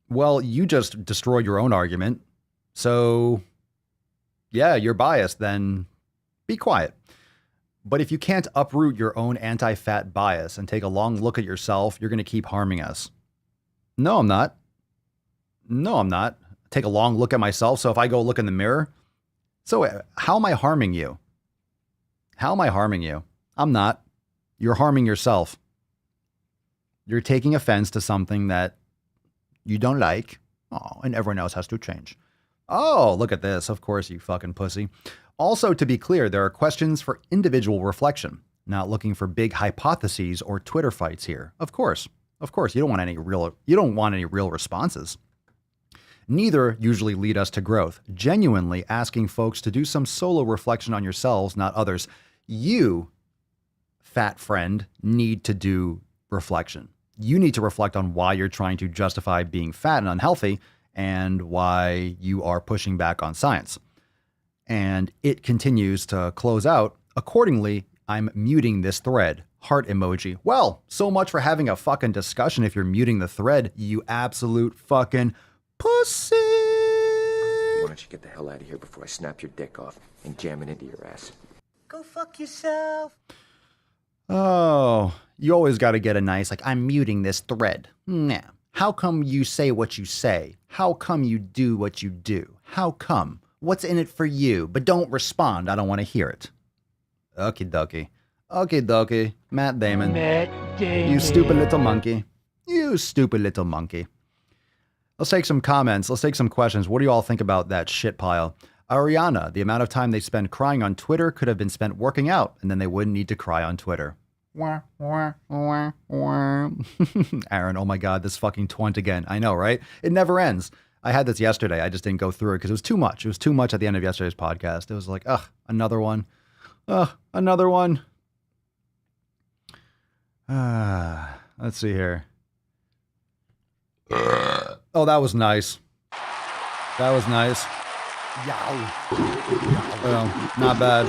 Well, you just destroyed your own argument. So, yeah, you're biased. Then be quiet. But if you can't uproot your own anti-fat bias and take a long look at yourself, you're going to keep harming us. No, I'm not. No, I'm not. Take a long look at myself. So if I go look in the mirror, so how am I harming you? How am I harming you? I'm not. You're harming yourself. You're taking offense to something that you don't like. Oh, and everyone else has to change. Oh, look at this. Of course, you fucking pussy. Also, to be clear, there are questions for individual reflection. Not looking for big hypotheses or Twitter fights here. Of course, you don't want any real responses. Neither usually lead us to growth. Genuinely asking folks to do some solo reflection on yourselves, not others. You, fat friend, need to do reflection. You need to reflect on why you're trying to justify being fat and unhealthy and why you are pushing back on science. And it continues to close out. Accordingly, I'm muting this thread. Heart emoji. Well, so much for having a fucking discussion if you're muting the thread, you absolute fucking pussy. Why don't you get the hell out of here before I snap your dick off and jam it into your ass? Go fuck yourself. Oh, you always got to get a nice, like, I'm muting this thread. Nah. How come you say what you say? How come you do what you do? How come? What's in it for you? But don't respond. I don't want to hear it. Okie dokie. Okie dokie. Matt Damon. You stupid little monkey. You stupid little monkey. Let's take some comments. Let's take some questions. What do you all think about that shit pile? Ariana, the amount of time they spend crying on Twitter could have been spent working out, and then they wouldn't need to cry on Twitter. Aaron, oh my God, this fucking twant again. I know, right? It never ends. I had this yesterday. I just didn't go through it because it was too much. It was too much at the end of yesterday's podcast. It was like, another one. Another one. Let's see here. Oh, that was nice. That was nice. Well, not bad.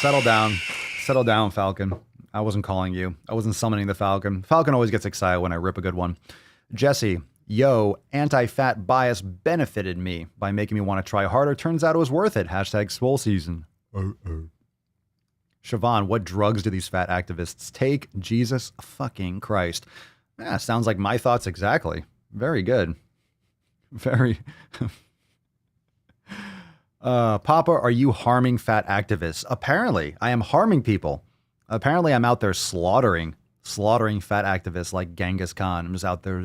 Settle down. Settle down, Falcon. I wasn't calling you. I wasn't summoning the Falcon. Falcon always gets excited when I rip a good one. Jesse, yo, anti-fat bias benefited me by making me want to try harder. Turns out it was worth it. Hashtag Swole season. Siobhan, what drugs do these fat activists take? Jesus fucking Christ. Yeah, sounds like my thoughts exactly. Very good. Very. Papa, are you harming fat activists? Apparently, I am harming people. Apparently, I'm out there slaughtering fat activists like Genghis Khan. I'm just out there,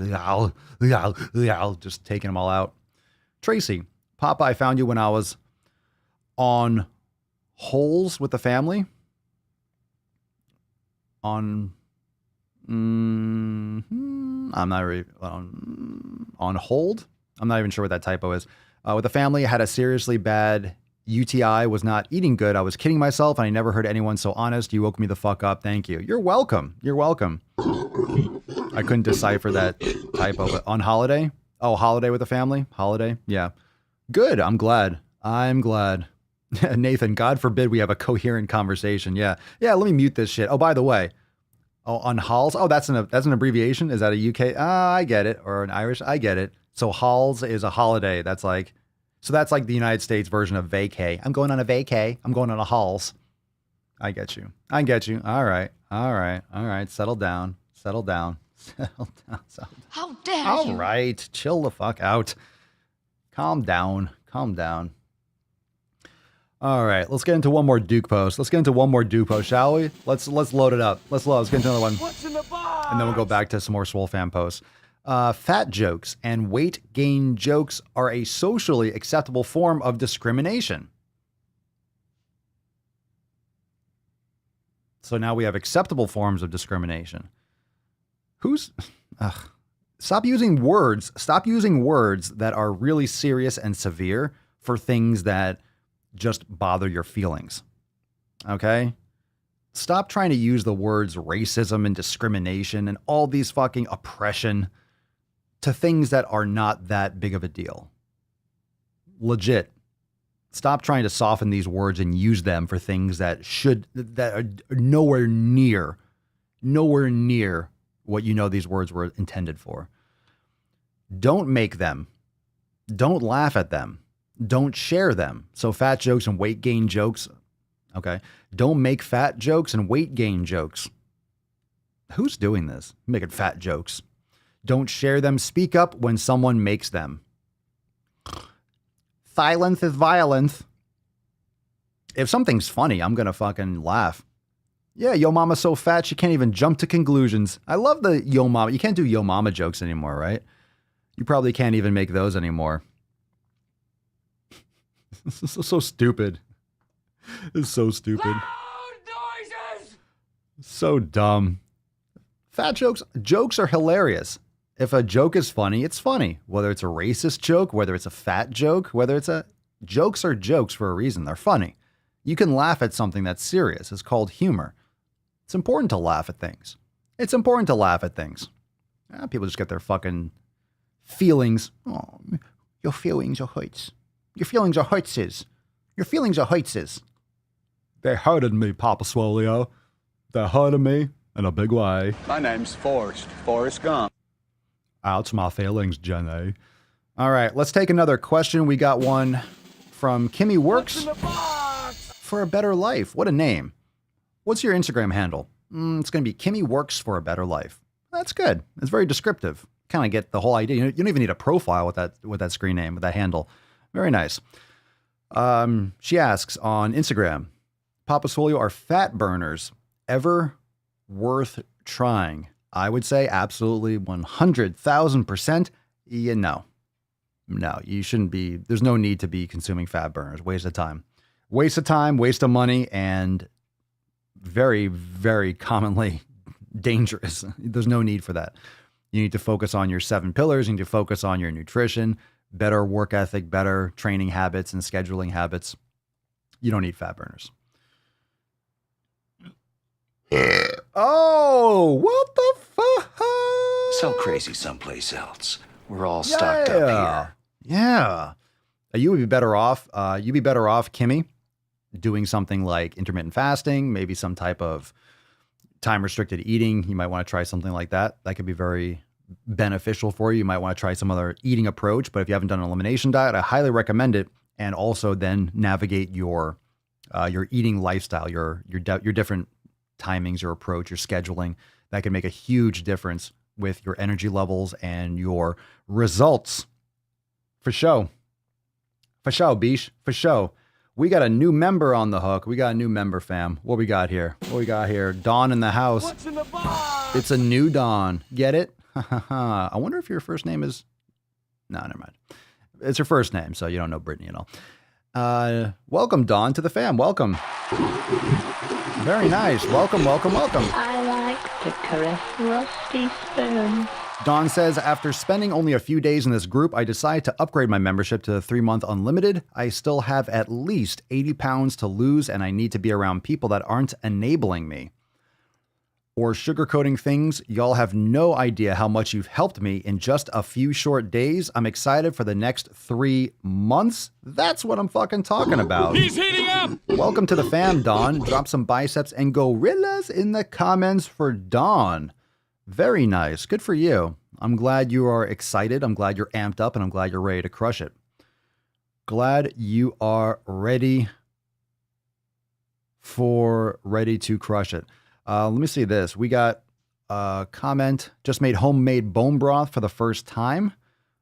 just taking them all out. Tracy, Papa, I found you when I was on holes with the family. I'm not really on hold. I'm not even sure what that typo is. With the family, I had a seriously bad UTI, was not eating good. I was kidding myself, and I never heard anyone so honest. You woke me the fuck up. Thank you. You're welcome. You're welcome. I couldn't decipher that typo. But on holiday? Oh, holiday with the family? Holiday? Yeah. Good. I'm glad. I'm glad. Nathan, God forbid we have a coherent conversation. Yeah. Yeah, let me mute this shit. Oh, by the way. Oh, on Halls? Oh, that's an abbreviation? Is that a UK? I get it. Or an Irish? I get it. So Halls is a holiday. That's like the United States version of vacay. I'm going on a vacay. I'm going on a Halls. I get you. I get you. All right. All right. All right. Settle down. Settle down. Settle down. Settle down. How dare you? All right. Chill the fuck out. Calm down. Calm down. All right. Let's get into one more Duke post. Let's get into one more Duke post, shall we? Let's load it up. Let's get into another one. What's in the box? And then we'll go back to some more Swole fan posts. Fat jokes and weight gain jokes are a socially acceptable form of discrimination. So now we have acceptable forms of discrimination. Stop using words. Stop using words that are really serious and severe for things that just bother your feelings. Okay? Stop trying to use the words racism and discrimination and all these fucking oppression to things that are not that big of a deal. Legit. Stop trying to soften these words and use them for things that are nowhere near what you know these words were intended for. Don't make them. Don't laugh at them. Don't share them. So fat jokes and weight gain jokes. Okay. Don't make fat jokes and weight gain jokes. Who's doing this? Making fat jokes. Don't share them. Speak up when someone makes them. Silence is violence. If something's funny, I'm going to fucking laugh. Yeah, yo mama's so fat she can't even jump to conclusions. I love the yo mama. You can't do yo mama jokes anymore, right? You probably can't even make those anymore. This is so stupid. It's so stupid. Loud noises! So dumb. Fat jokes are hilarious. If a joke is funny, it's funny. Whether it's a racist joke, whether it's a fat joke, whether it's jokes are jokes for a reason. They're funny. You can laugh at something that's serious. It's called humor. It's important to laugh at things. It's important to laugh at things. People just get their fucking feelings. Oh, your feelings are hurts. Your feelings are hurtses. Your feelings are hurtses. They hurted me, Papa Swolio. They hurted me in a big way. My name's Forrest Gump. Ouch, my feelings, Jenny. All right, let's take another question. We got one from Kimmy Works for a Better Life. What a name. What's your Instagram handle? It's going to be Kimmy Works for a Better Life. That's good. It's very descriptive. Kind of get the whole idea. You don't even need a profile with that screen name, with that handle. Very nice. She asks on Instagram, Papa Swolio, are fat burners ever worth trying? I would say absolutely 100,000%. No, you shouldn't be. There's no need to be consuming fat burners. Waste of time, waste of money, and very, very commonly dangerous. There's no need for that. You need to focus on your 7 pillars. You need to focus on your nutrition, better work ethic, better training habits and scheduling habits. You don't need fat burners. Oh, what the fuck? So crazy someplace else. We're all stocked up here. Yeah. You would be better off. You'd be better off, Kimmy, doing something like intermittent fasting, maybe some type of time restricted eating. You might want to try something like that. That could be very beneficial for you. You might want to try some other eating approach, but if you haven't done an elimination diet, I highly recommend it. And also then navigate your eating lifestyle, your different timings, your approach, your scheduling. That can make a huge difference with your energy levels and your results. For sure. For sure, Beesh. For sure. We got a new member on the hook. We got a new member, fam. What we got here? Dawn in the house. What's in the box? It's a new Dawn. Get it? I wonder if your first name is... No, never mind. It's her first name, so you don't know Brittany at all. Welcome, Dawn, to the fam. Welcome. Very nice. Welcome. I like to caress rusty spoons. Dawn says, after spending only a few days in this group, I decided to upgrade my membership to 3-month unlimited. I still have at least 80 pounds to lose, and I need to be around people that aren't enabling me or sugarcoating things. Y'all have no idea how much you've helped me in just a few short days. I'm excited for the next 3 months. That's what I'm fucking talking about. He's heating up! Welcome to the fam, Dawn. Drop some biceps and gorillas in the comments for Dawn. Very nice. Good for you. I'm glad you are excited. I'm glad you're amped up, and I'm glad you're ready to crush it. Glad you are ready to crush it. Let me see this. We got a comment. Just made homemade bone broth for the first time.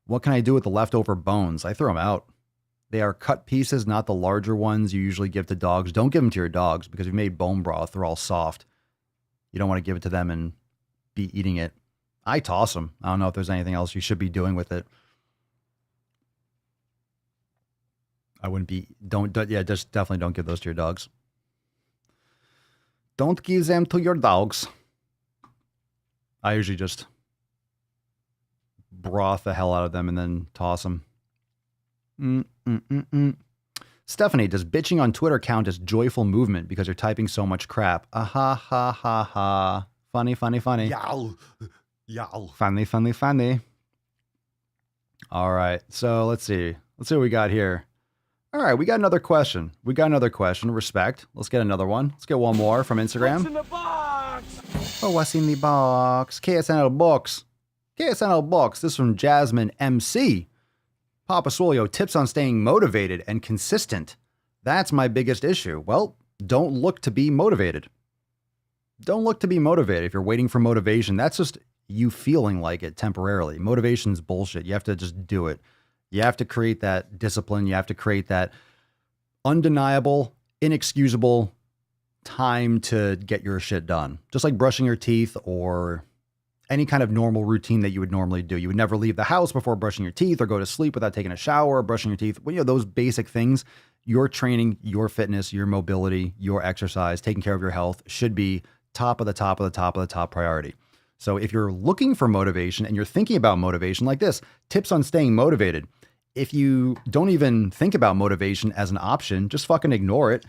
What can I do with the leftover bones? I throw them out. They are cut pieces, not the larger ones you usually give to dogs. Don't give them to your dogs because if you made bone broth, they're all soft. You don't want to give it to them and be eating it. I toss them. I don't know if there's anything else you should be doing with it. I wouldn't be, just definitely don't give those to your dogs. Don't give them to your dogs. I usually just broth the hell out of them and then toss them. Stephanie, does bitching on Twitter count as joyful movement because you're typing so much crap? Ha ha ha ha. Funny. Yow. Funny. All right. So let's see what we got here. All right. We got another question. Respect. Let's get another one. Let's get one more from Instagram. What's in the box? Oh, what's in the box? KSNL box. This is from Jasmine MC. Papa Swolio, tips on staying motivated and consistent. That's my biggest issue. Well, don't look to be motivated. If you're waiting for motivation, that's just you feeling like it temporarily. Motivation's bullshit. You have to just do it. You have to create that discipline. You have to create that undeniable, inexcusable time to get your shit done. Just like brushing your teeth or any kind of normal routine that you would normally do. You would never leave the house before brushing your teeth or go to sleep without taking a shower or brushing your teeth. Well, those basic things, your training, your fitness, your mobility, your exercise, taking care of your health should be top of the top priority. So if you're looking for motivation and you're thinking about motivation like this, tips on staying motivated. If you don't even think about motivation as an option, just fucking ignore it.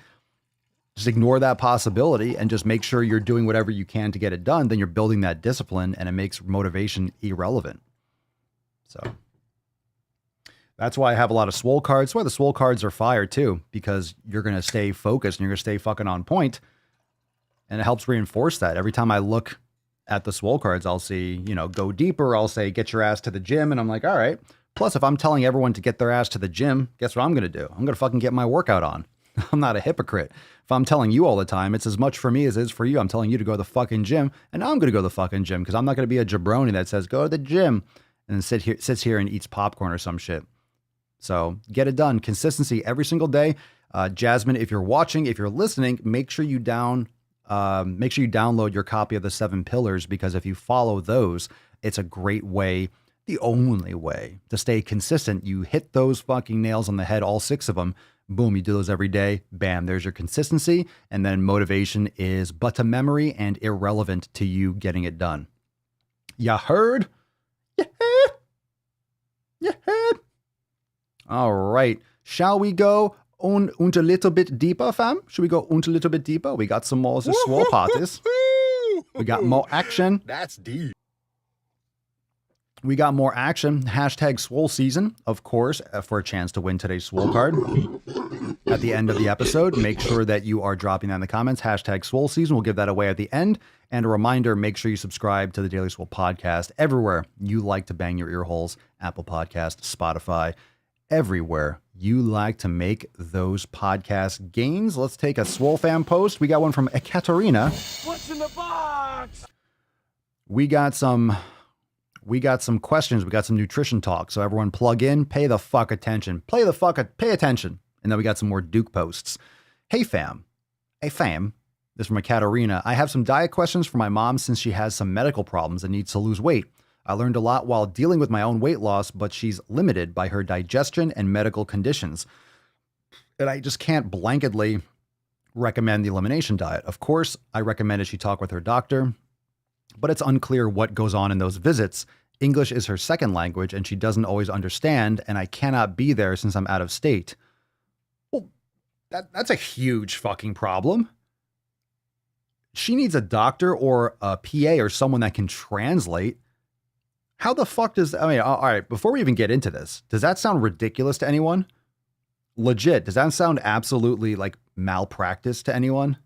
Just ignore that possibility and just make sure you're doing whatever you can to get it done. Then you're building that discipline and it makes motivation irrelevant. So that's why I have a lot of Swole cards. That's why the Swole cards are fire too, because you're going to stay focused and you're going to stay fucking on point. And it helps reinforce that. Every time I look at the Swole cards, I'll see, go deeper. I'll say, get your ass to the gym. And I'm like, all right. Plus, if I'm telling everyone to get their ass to the gym, guess what I'm going to do? I'm going to fucking get my workout on. I'm not a hypocrite. If I'm telling you all the time, it's as much for me as it is for you. I'm telling you to go to the fucking gym, and I'm going to go to the fucking gym because I'm not going to be a jabroni that says, go to the gym, and then sits here and eats popcorn or some shit. So get it done. Consistency every single day. Jasmine, if you're watching, if you're listening, make sure you download your copy of the 7 Pillars, because if you follow those, it's a great way, the only way to stay consistent. You hit those fucking nails on the head, all 6 of them. Boom, you do those every day. Bam, there's your consistency. And then motivation is but a memory and irrelevant to you getting it done. Ya heard? Ya heard? Ya heard? All right. Shall we go und a little bit deeper, fam? Should we go und a little bit deeper? We got some more Swole parties. We got more action. That's deep. We got more action. Hashtag Swole season, of course, for a chance to win today's Swole card. At the end of the episode, make sure that you are dropping that in the comments. Hashtag Swole season. We'll give that away at the end. And a reminder, make sure you subscribe to the Daily Swole podcast everywhere you like to bang your ear holes. Apple Podcast, Spotify, everywhere you like to make those podcast gains. Let's take a Swole fan post. We got one from Ekaterina. What's in the box? We got some questions. We got some nutrition talk. So everyone plug in, pay the fuck attention. Pay attention. And then we got some more Duke posts. Hey fam. This is from Ekaterina. I have some diet questions for my mom since she has some medical problems and needs to lose weight. I learned a lot while dealing with my own weight loss, but she's limited by her digestion and medical conditions. And I just can't blanketly recommend the elimination diet. Of course, I recommended she talk with her doctor, but it's unclear what goes on in those visits. English is her second language and she doesn't always understand, and I cannot be there since I'm out of state. Well, that's a huge fucking problem. She needs a doctor or a PA or someone that can translate. How the fuck all right, before we even get into this, does that sound ridiculous to anyone? Legit, does that sound absolutely like malpractice to anyone?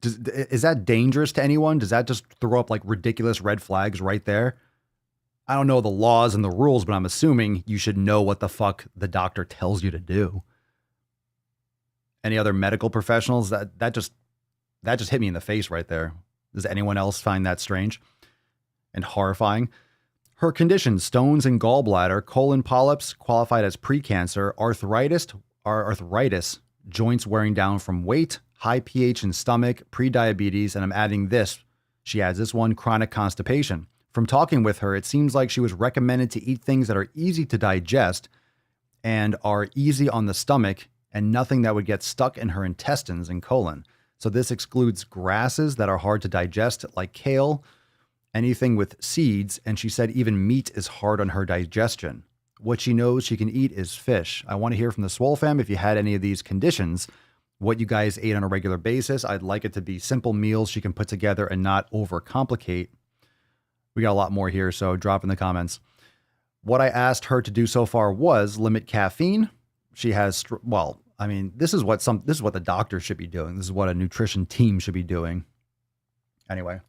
Is that dangerous to anyone? Does that just throw up like ridiculous red flags right there? I don't know the laws and the rules, but I'm assuming you should know what the fuck the doctor tells you to do. Any other medical professionals? That just hit me in the face right there. Does anyone else find that strange and horrifying? Her conditions: stones in gallbladder, colon polyps, qualified as precancer, arthritis, joints wearing down from weight, high pH in stomach, pre-diabetes, and I'm adding this. She adds this one: chronic constipation. From talking with her, it seems like she was recommended to eat things that are easy to digest and are easy on the stomach, and nothing that would get stuck in her intestines and colon. So this excludes grasses that are hard to digest, like kale, anything with seeds, and she said even meat is hard on her digestion. What she knows she can eat is fish. I want to hear from the Swole fam if you had any of these conditions, what you guys ate on a regular basis. I'd like it to be simple meals she can put together and not overcomplicate. We got a lot more here, so drop in the comments. What I asked her to do so far was limit caffeine. She has, this is what the doctor should be doing. This is what a nutrition team should be doing. Anyway,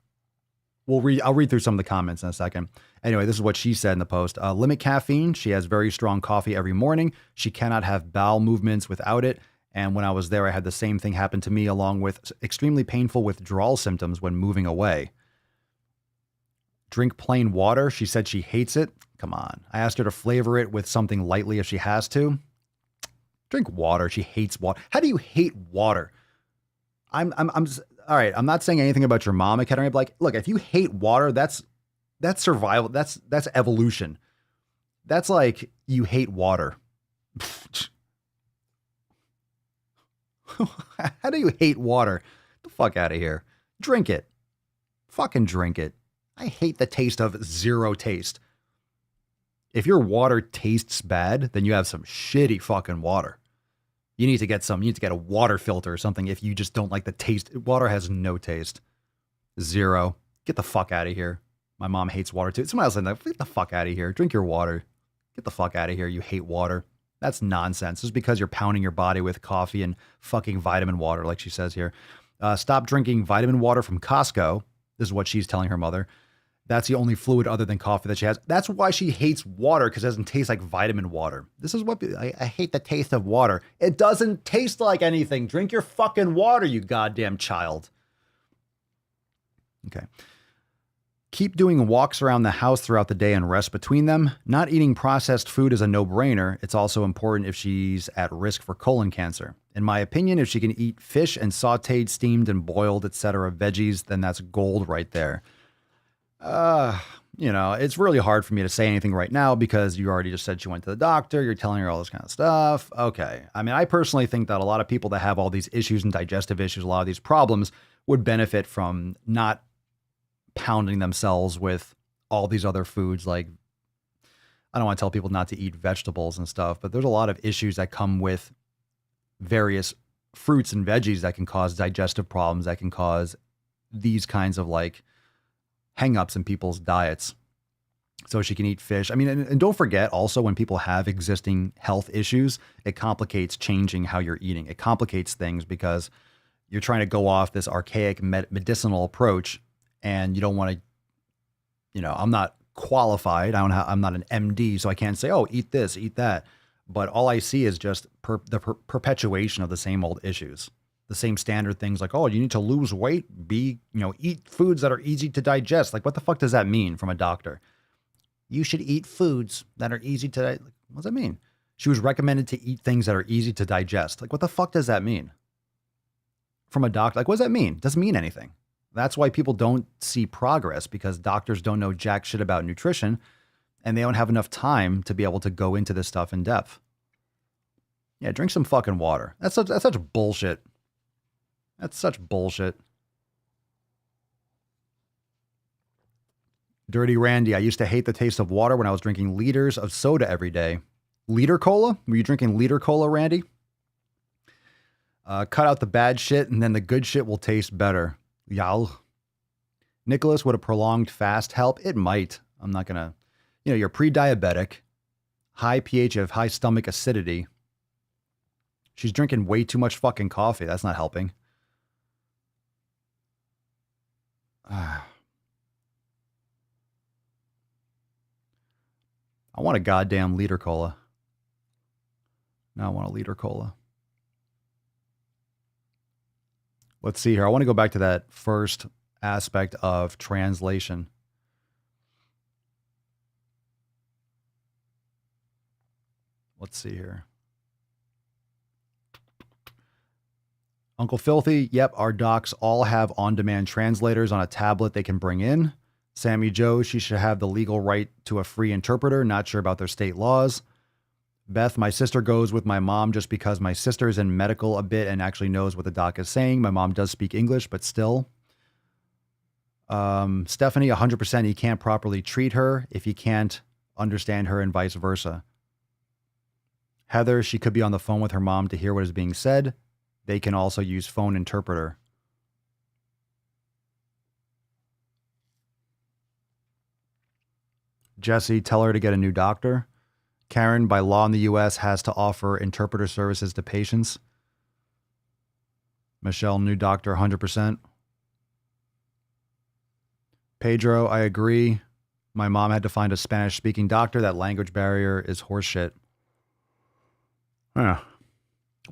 I'll read through some of the comments in a second. Anyway, this is what she said in the post. Limit caffeine. She has very strong coffee every morning. She cannot have bowel movements without it. And when I was there, I had the same thing happen to me, along with extremely painful withdrawal symptoms when moving away. Drink plain water. She said she hates it. Come on. I asked her to flavor it with something lightly if she has to. Drink water. She hates water. How do you hate water? I'm all right. I'm not saying anything about your mom, Academy. Like, look, if you hate water, that's survival. That's evolution. That's like you hate water. How do you hate water? Get the fuck out of here. Drink it. Fucking drink it. I hate the taste of zero taste. If your water tastes bad, then you have some shitty fucking water. You need to get a water filter or something if you just don't like the taste. Water has no taste. Zero. Get the fuck out of here. My mom hates water too. Someone else said that. Get the fuck out of here. Drink your water. Get the fuck out of here. You hate water. That's nonsense. Just because you're pounding your body with coffee and fucking vitamin water, like she says here. Stop drinking vitamin water from Costco. This is what she's telling her mother. That's the only fluid other than coffee that she has. That's why she hates water, because it doesn't taste like vitamin water. This is what I hate the taste of water. It doesn't taste like anything. Drink your fucking water, you goddamn child. Okay. Keep doing walks around the house throughout the day and rest between them. Not eating processed food is a no-brainer. It's also important if she's at risk for colon cancer. In my opinion, if she can eat fish and sauteed, steamed, and boiled, etc. veggies, then that's gold right there. It's really hard for me to say anything right now because you already just said she went to the doctor. You're telling her all this kind of stuff. Okay. I mean, I personally think that a lot of people that have all these issues and digestive issues, a lot of these problems, would benefit from not pounding themselves with all these other foods. Like, I don't want to tell people not to eat vegetables and stuff, but there's a lot of issues that come with various fruits and veggies that can cause digestive problems, that can cause these kinds of like hang-ups in people's diets. So she can eat fish. I mean, and don't forget also, when people have existing health issues, it complicates changing how you're eating. It complicates things because you're trying to go off this archaic medicinal approach, and you don't want to, I'm not qualified. I'm not an MD, so I can't say, oh, eat this, eat that. But all I see is just the perpetuation of the same old issues. The same standard things like, oh, you need to lose weight, eat foods that are easy to digest. Like, what the fuck does that mean from a doctor? You should eat foods that are easy to digest. What does that mean? She was recommended to eat things that are easy to digest. Like, what the fuck does that mean? From a doctor? Like, what does that mean? It doesn't mean anything. That's why people don't see progress, because doctors don't know jack shit about nutrition, and they don't have enough time to be able to go into this stuff in depth. Yeah, drink some fucking water. That's such bullshit. That's such bullshit. Dirty Randy, I used to hate the taste of water when I was drinking liters of soda every day. Liter cola? Were you drinking liter cola, Randy? Cut out the bad shit and then the good shit will taste better. Y'all. Nicholas, would a prolonged fast help? It might. I'm not going to... you're pre-diabetic. High pH of high stomach acidity. She's drinking way too much fucking coffee. That's not helping. I want a goddamn liter cola. Now I want a liter cola. Let's see here. I want to go back to that first aspect of translation. Let's see here. Uncle Filthy, yep, our docs all have on-demand translators on a tablet they can bring in. Sammy Joe, she should have the legal right to a free interpreter. Not sure about their state laws. Beth, my sister goes with my mom just because my sister's in medical a bit and actually knows what the doc is saying. My mom does speak English, but still. Stephanie, 100% he can't properly treat her if he can't understand her and vice versa. Heather, she could be on the phone with her mom to hear what is being said. They can also use phone interpreter. Jesse, tell her to get a new doctor. Karen, by law in the U.S., has to offer interpreter services to patients. Michelle, new doctor, 100%. Pedro, I agree. My mom had to find a Spanish-speaking doctor. That language barrier is horseshit. Huh.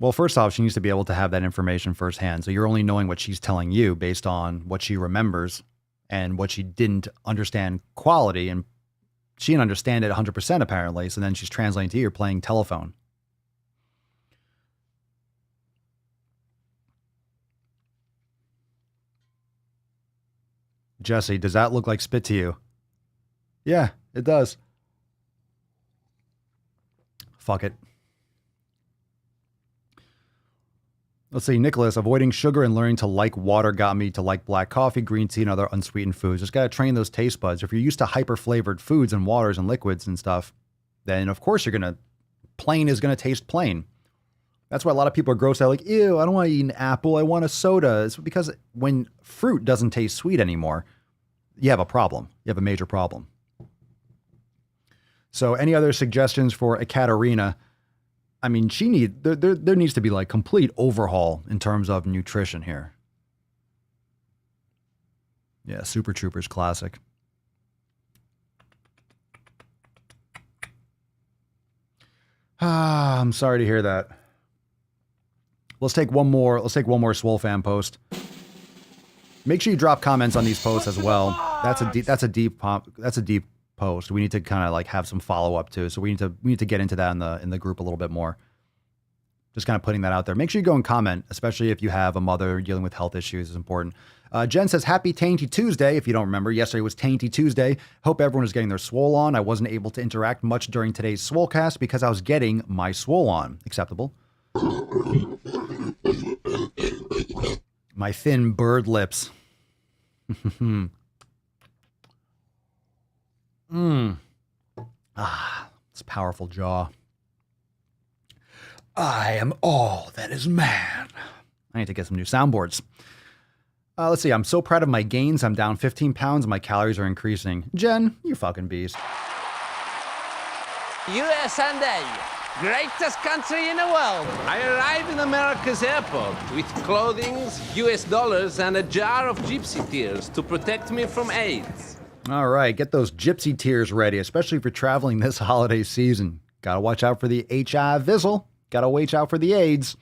Well, first off, she needs to be able to have that information firsthand. So you're only knowing what she's telling you based on what she remembers and what she didn't understand quality. And she didn't understand it 100% apparently. So then she's translating to you. You're playing telephone. Jesse, does that look like spit to you? Yeah, it does. Fuck it. Let's see, Nicholas, avoiding sugar and learning to like water got me to like black coffee, green tea, and other unsweetened foods. Just got to train those taste buds. If you're used to hyper-flavored foods and waters and liquids and stuff, then of course plain is going to taste plain. That's why a lot of people are grossed out like, ew, I don't want to eat an apple, I want a soda. It's because when fruit doesn't taste sweet anymore, you have a problem. You have a major problem. So any other suggestions for Ekaterina? I mean, there needs to be like complete overhaul in terms of nutrition here. Yeah, Super Troopers classic. I'm sorry to hear that. Let's take one more. Let's take one more Swole fan post. Make sure you drop comments on these posts as well. That's a deep post. We need to kind of like have some follow up too. So we need to get into that in the group a little bit more. Just kind of putting that out there. Make sure you go and comment, especially if you have a mother dealing with health issues. Is important. Jen says, happy Tainty Tuesday. If you don't remember, yesterday was Tainty Tuesday. Hope everyone is getting their Swole on. I wasn't able to interact much during today's Swolecast because I was getting my Swole on. Acceptable. My thin bird lips. It's a powerful jaw. I am all that is man. I need to get some new soundboards. Let's see. I'm so proud of my gains. I'm down 15 pounds and my calories are increasing. Jen, you fucking beast. USA, greatest country in the world. I arrived in America's airport with clothing, US dollars, and a jar of gypsy tears to protect me from AIDS. All right. Get those gypsy tears ready, especially if you're traveling this holiday season. Gotta watch out for the HIV-vizzle. Gotta watch out for the AIDS.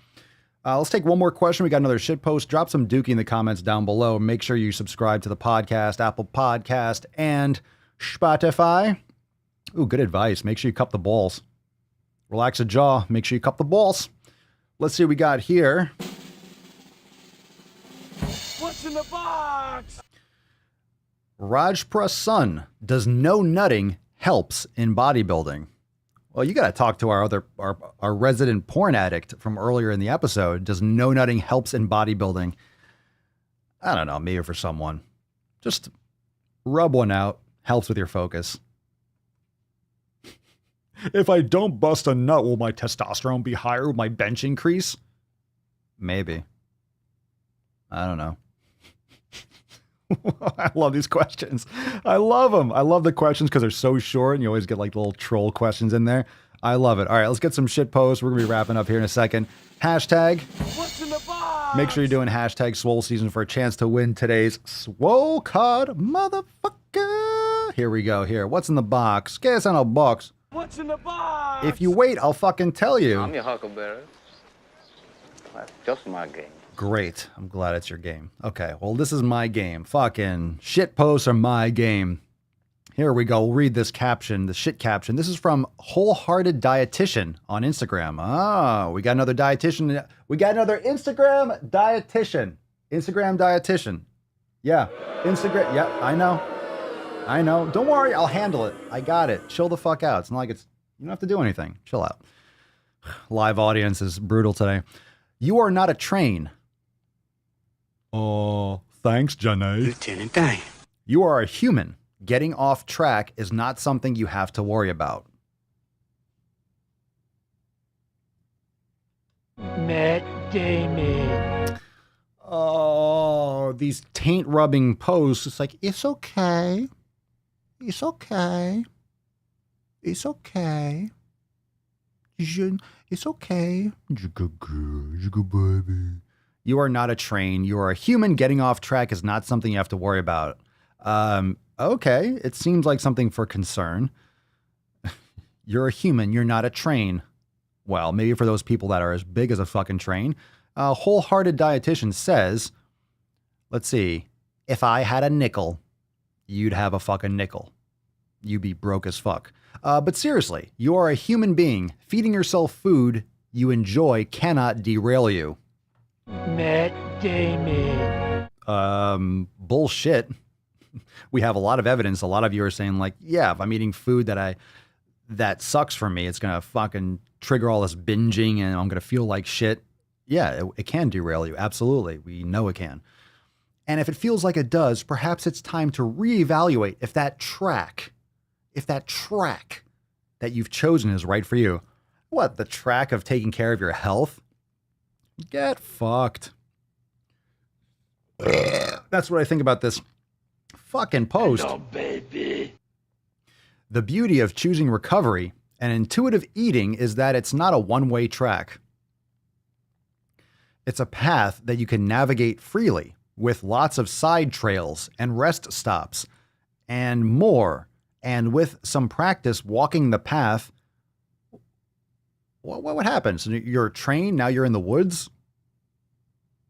Let's take one more question. We got another shit post. Drop some dookie in the comments down below. Make sure you subscribe to the podcast, Apple Podcast, and Spotify. Ooh, good advice. Make sure you cup the balls. Relax the jaw. Make sure you cup the balls. Let's see what we got here. What's in the box? Rajpra's son, does no nutting helps in bodybuilding? Well, you got to talk to our resident porn addict from earlier in the episode. Does no nutting helps in bodybuilding? I don't know, maybe for someone. Just rub one out. Helps with your focus. If I don't bust a nut, will my testosterone be higher? Will my bench increase? Maybe. I don't know. I love these questions. I love them. I love the questions because they're so short and you always get like little troll questions in there. I love it. All right, let's get some shit posts. We're going to be wrapping up here in a second. Hashtag. What's in the box? Make sure you're doing hashtag Swole season for a chance to win today's Swole card, motherfucker. Here we go. Here. What's in the box? Guess on a box. What's in the box? If you wait, I'll fucking tell you. I'm your huckleberry. That's just my game. Great. I'm glad it's your game. Okay, well, this is my game. Fucking shit posts are my game. Here we go. We'll read this caption, the shit caption. This is from Wholehearted Dietitian on Instagram. Oh, we got another dietitian. We got another Instagram dietitian. Instagram dietitian. Yeah, Instagram. Yeah, I know. Don't worry. I'll handle it. I got it. Chill the fuck out. It's not like you don't have to do anything. Chill out. Live audience is brutal today. You are not a train. Oh, thanks, Jenny. Lieutenant Dan. You are a human. Getting off track is not something you have to worry about. Matt Damon. Oh, these taint rubbing posts. It's like, it's okay. It's okay. It's okay. It's okay. You're good girl. You're good baby. You are not a train. You are a human. Getting off track is not something you have to worry about. Okay. It seems like something for concern. You're a human. You're not a train. Well, maybe for those people that are as big as a fucking train. Wholehearted Dietitian says, let's see, if I had a nickel, you'd have a fucking nickel. You'd be broke as fuck. But seriously, you are a human being. Feeding yourself food you enjoy cannot derail you. Matt Damon. Bullshit. We have a lot of evidence. A lot of you are saying like, yeah, if I'm eating food that sucks for me, it's going to fucking trigger all this binging and I'm going to feel like shit. Yeah, it can derail you. Absolutely. We know it can. And if it feels like it does, perhaps it's time to reevaluate if that track that you've chosen is right for you. What, the track of taking care of your health? Get fucked. That's what I think about this fucking post. Hello, baby. The beauty of choosing recovery and intuitive eating is that it's not a one-way track. It's a path that you can navigate freely with lots of side trails and rest stops and more, and with some practice walking the path. What would happen? So you're trained, now you're in the woods?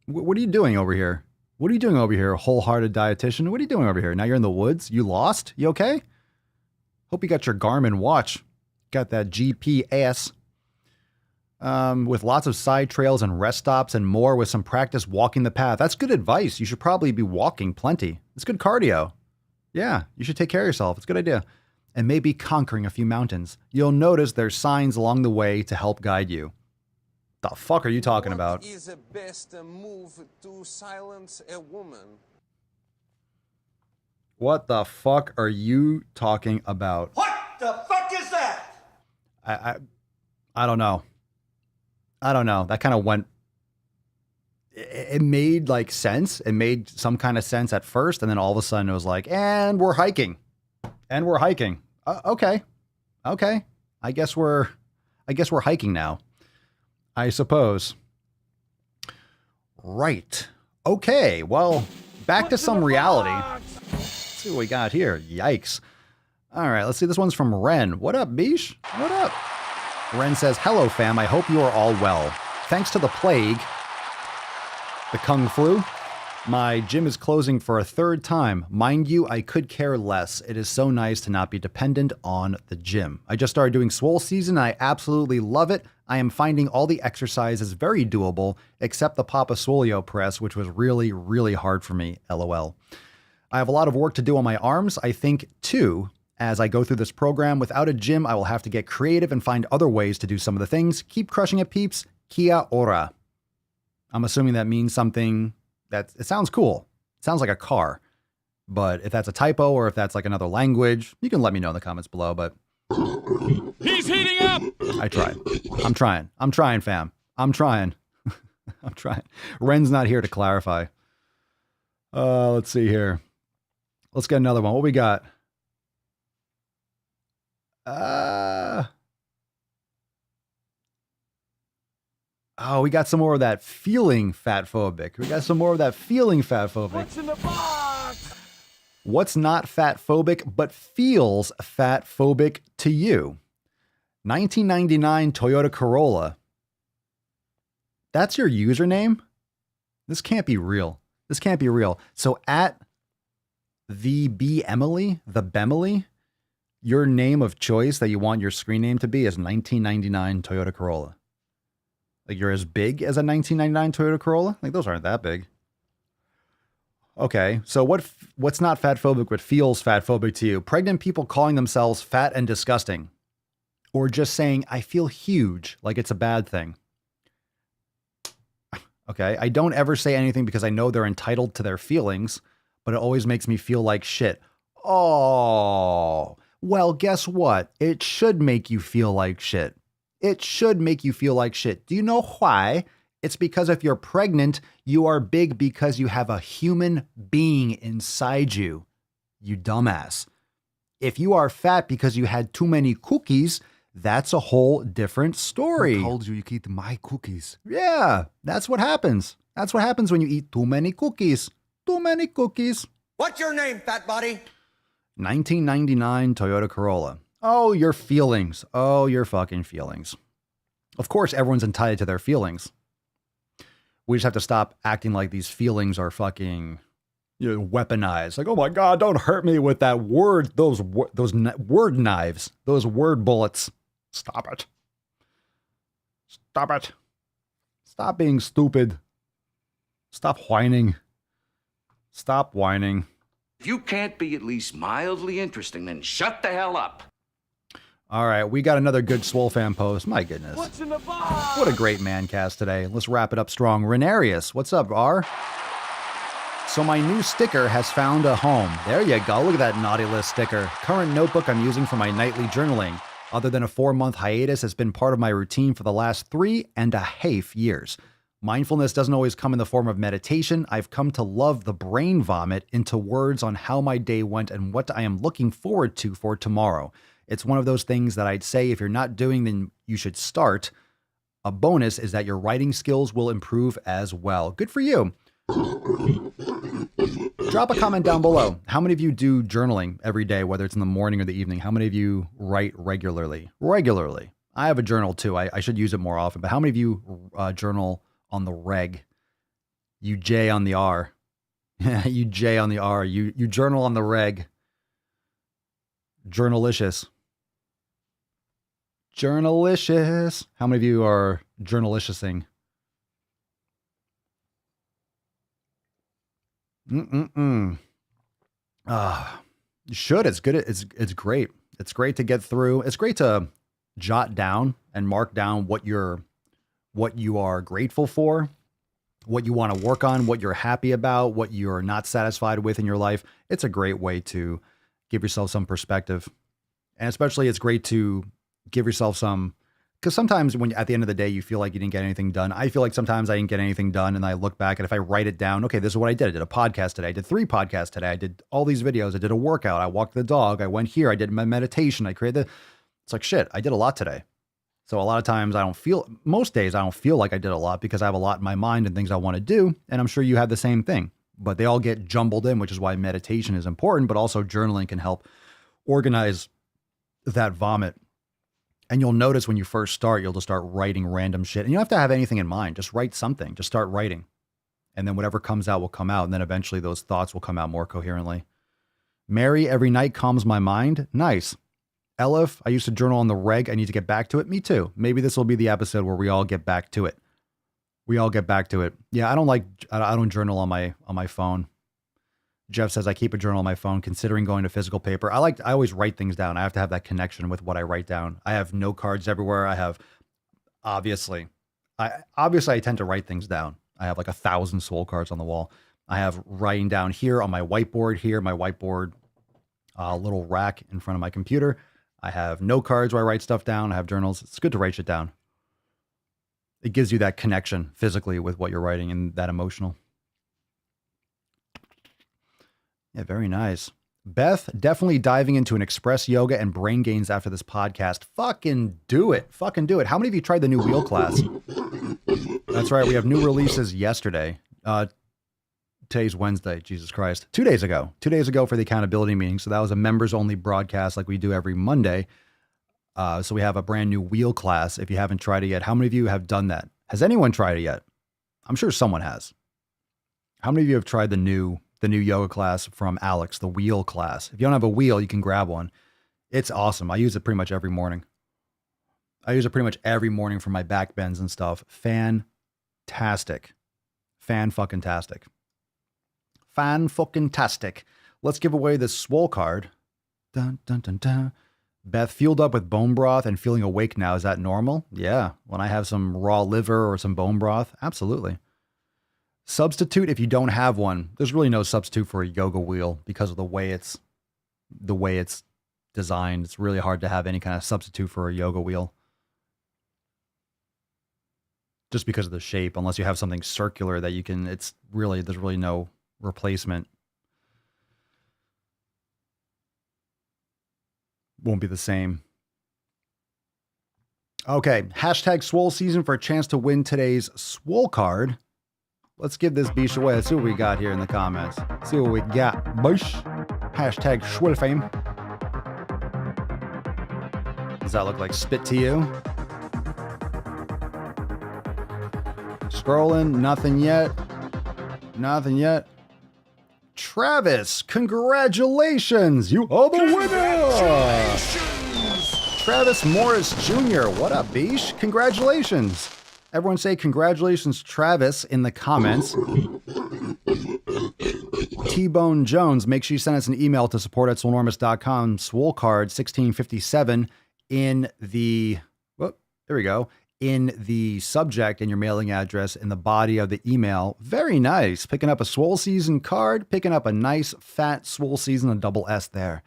What are you doing over here? What are you doing over here, wholehearted dietitian? What are you doing over here? Now you're in the woods? You lost? You okay? Hope you got your Garmin watch. Got that GPS. With lots of side trails and rest stops and more, with some practice walking the path. That's good advice. You should probably be walking plenty. It's good cardio. Yeah, you should take care of yourself. It's a good idea. And maybe conquering a few mountains. You'll notice there's signs along the way to help guide you. The fuck are you talking about? What is the best move to silence a woman? What the fuck are you talking about? What the fuck is that? I don't know. I don't know. That kind of went... It made like sense. It made some kind of sense at first, and then all of a sudden it was like, and we're hiking. And we're hiking. Okay. Okay. I guess we're hiking now. I suppose. Right. Okay. Well, back to some reality. Let's see what we got here. Yikes. All right. Let's see. This one's from Ren. What up, Bish? What up? Ren says, hello, fam. I hope you are all well. Thanks to the plague, the Kung Flu, my gym is closing for a third time. Mind you, I could care less. It is so nice to not be dependent on the gym. I just started doing Swole season, and I absolutely love it. I am finding all the exercises very doable, except the Papa Swolio press, which was really, really hard for me, LOL. I have a lot of work to do on my arms, I think, too. As I go through this program, without a gym, I will have to get creative and find other ways to do some of the things. Keep crushing it, peeps. Kia ora. I'm assuming that means something that it sounds cool. It sounds like a car. But if that's a typo or if that's like another language, you can let me know in the comments below. But He's heating up! I tried. I'm trying, fam. I'm trying. I'm trying. Ren's not here to clarify. Let's see here. Let's get another one. What we got? Oh, we got some more of that feeling fat phobic. What's in the box? What's not fat phobic but feels fat phobic to you? 1999 Toyota Corolla. That's your username? This can't be real. So at the Bemily, your name of choice that you want your screen name to be is 1999 Toyota Corolla. Like you're as big as a 1999 Toyota Corolla? Like those aren't that big. Okay, so what's not fat phobic but feels fat phobic to you? Pregnant people calling themselves fat and disgusting. Or just saying, I feel huge, like it's a bad thing. Okay, I don't ever say anything because I know they're entitled to their feelings, but it always makes me feel like shit. Oh, well, guess what? It should make you feel like shit. Do you know why? It's because if you're pregnant, you are big because you have a human being inside you. You dumbass. If you are fat because you had too many cookies, that's a whole different story. Who told you you can eat my cookies? Yeah, that's what happens. That's what happens when you eat too many cookies. What's your name, fat body? 1999 Toyota Corolla. Oh, your feelings. Oh, your fucking feelings. Of course, everyone's entitled to their feelings. We just have to stop acting like these feelings are fucking weaponized. Like, oh my God, don't hurt me with that word, those word knives, those word bullets. Stop it. Stop being stupid. Stop whining. If you can't be at least mildly interesting, then shut the hell up. All right, we got another good Swole fan post. My goodness. What's in the box? What a great man cast today. Let's wrap it up strong. Renarius, what's up, R? So my new sticker has found a home. There you go. Look at that naughty list sticker. Current notebook I'm using for my nightly journaling. Other than a 4-month hiatus, has been part of my routine for the last 3.5 years. Mindfulness doesn't always come in the form of meditation. I've come to love the brain vomit into words on how my day went and what I am looking forward to for tomorrow. It's one of those things that I'd say if you're not doing, then you should start. A bonus is that your writing skills will improve as well. Good for you. Drop a comment down below. How many of you do journaling every day, whether it's in the morning or the evening? How many of you write regularly? Regularly. I have a journal too. I should use it more often. But how many of you journal on the reg? You J on the R. You J on the R. You journal on the reg. Journalicious. Journalicious. How many of you are journalicious-ing? You should. It's good. It's great. It's great to get through. It's great to jot down and mark down what you are grateful for, what you want to work on, what you're happy about, what you're not satisfied with in your life. It's a great way to give yourself some perspective. And especially it's great to give yourself some, because sometimes when at the end of the day, you feel like you didn't get anything done. I feel like sometimes I didn't get anything done. And I look back and if I write it down, okay, this is what I did. I did a podcast today. I did 3 podcasts today. I did all these videos. I did a workout. I walked the dog. I went here. I did my meditation. I created it's like, shit, I did a lot today. So a lot of times most days I don't feel like I did a lot because I have a lot in my mind and things I want to do. And I'm sure you have the same thing, but they all get jumbled in, which is why meditation is important, but also journaling can help organize that vomit. And you'll notice when you first start, you'll just start writing random shit. And you don't have to have anything in mind. Just write something. Just start writing. And then whatever comes out will come out. And then eventually those thoughts will come out more coherently. Mary, every night calms my mind. Nice. Elif, I used to journal on the reg. I need to get back to it. Me too. Maybe this will be the episode where we all get back to it. We all get back to it. Yeah, I don't journal on my phone. Jeff says I keep a journal on my phone, considering going to physical paper. I always write things down. I have to have that connection with what I write down. I have note cards everywhere. I have, obviously I tend to write things down. I have like 1,000 Swole cards on the wall. I have writing down here on my whiteboard here, my whiteboard little rack in front of my computer. I have note cards where I write stuff down. I have journals. It's good to write shit down. It gives you that connection physically with what you're writing and that emotional. Yeah, very nice. Beth, definitely diving into an express yoga and brain gains after this podcast. Fucking do it. Fucking do it. How many of you tried the new wheel class? That's right. We have new releases yesterday. Today's Wednesday. Jesus Christ. 2 days ago. 2 days ago for the accountability meeting. So that was a members only broadcast like we do every Monday. So we have a brand new wheel class. If you haven't tried it yet, how many of you have done that? Has anyone tried it yet? I'm sure someone has. How many of you have tried the new yoga class from Alex, the wheel class? If you don't have a wheel, you can grab one. It's awesome. I use it pretty much every morning. For my back bends and stuff. Fantastic. Fan-fucking-tastic. Fan-fucking-tastic. Let's give away this Swole card. Dun, dun, dun, dun. Beth, fueled up with bone broth and feeling awake now. Is that normal? Yeah. When I have some raw liver or some bone broth, absolutely. Substitute if you don't have one. There's really no substitute for a yoga wheel because of the way it's designed. It's really hard to have any kind of substitute for a yoga wheel. Just because of the shape, unless you have something circular that you can, there's really no replacement. Won't be the same. Okay, hashtag Swole season for a chance to win today's Swole card. Let's give this beach away. Let's see what we got here in the comments. See what we got. Bush. Hashtag Swole fame. Does that look like spit to you? Scrolling. Nothing yet. Nothing yet. Travis, congratulations. You are the winner. Travis Morris Jr. What up, Beesh? Congratulations. Everyone say congratulations, Travis, in the comments. T-Bone Jones, make sure you send us an email to support@swolenormous.com. Swole card 1657 in the, there we go, in the subject and your mailing address in the body of the email. Very nice. Picking up a Swole season card, picking up a nice fat Swole season, a double S there.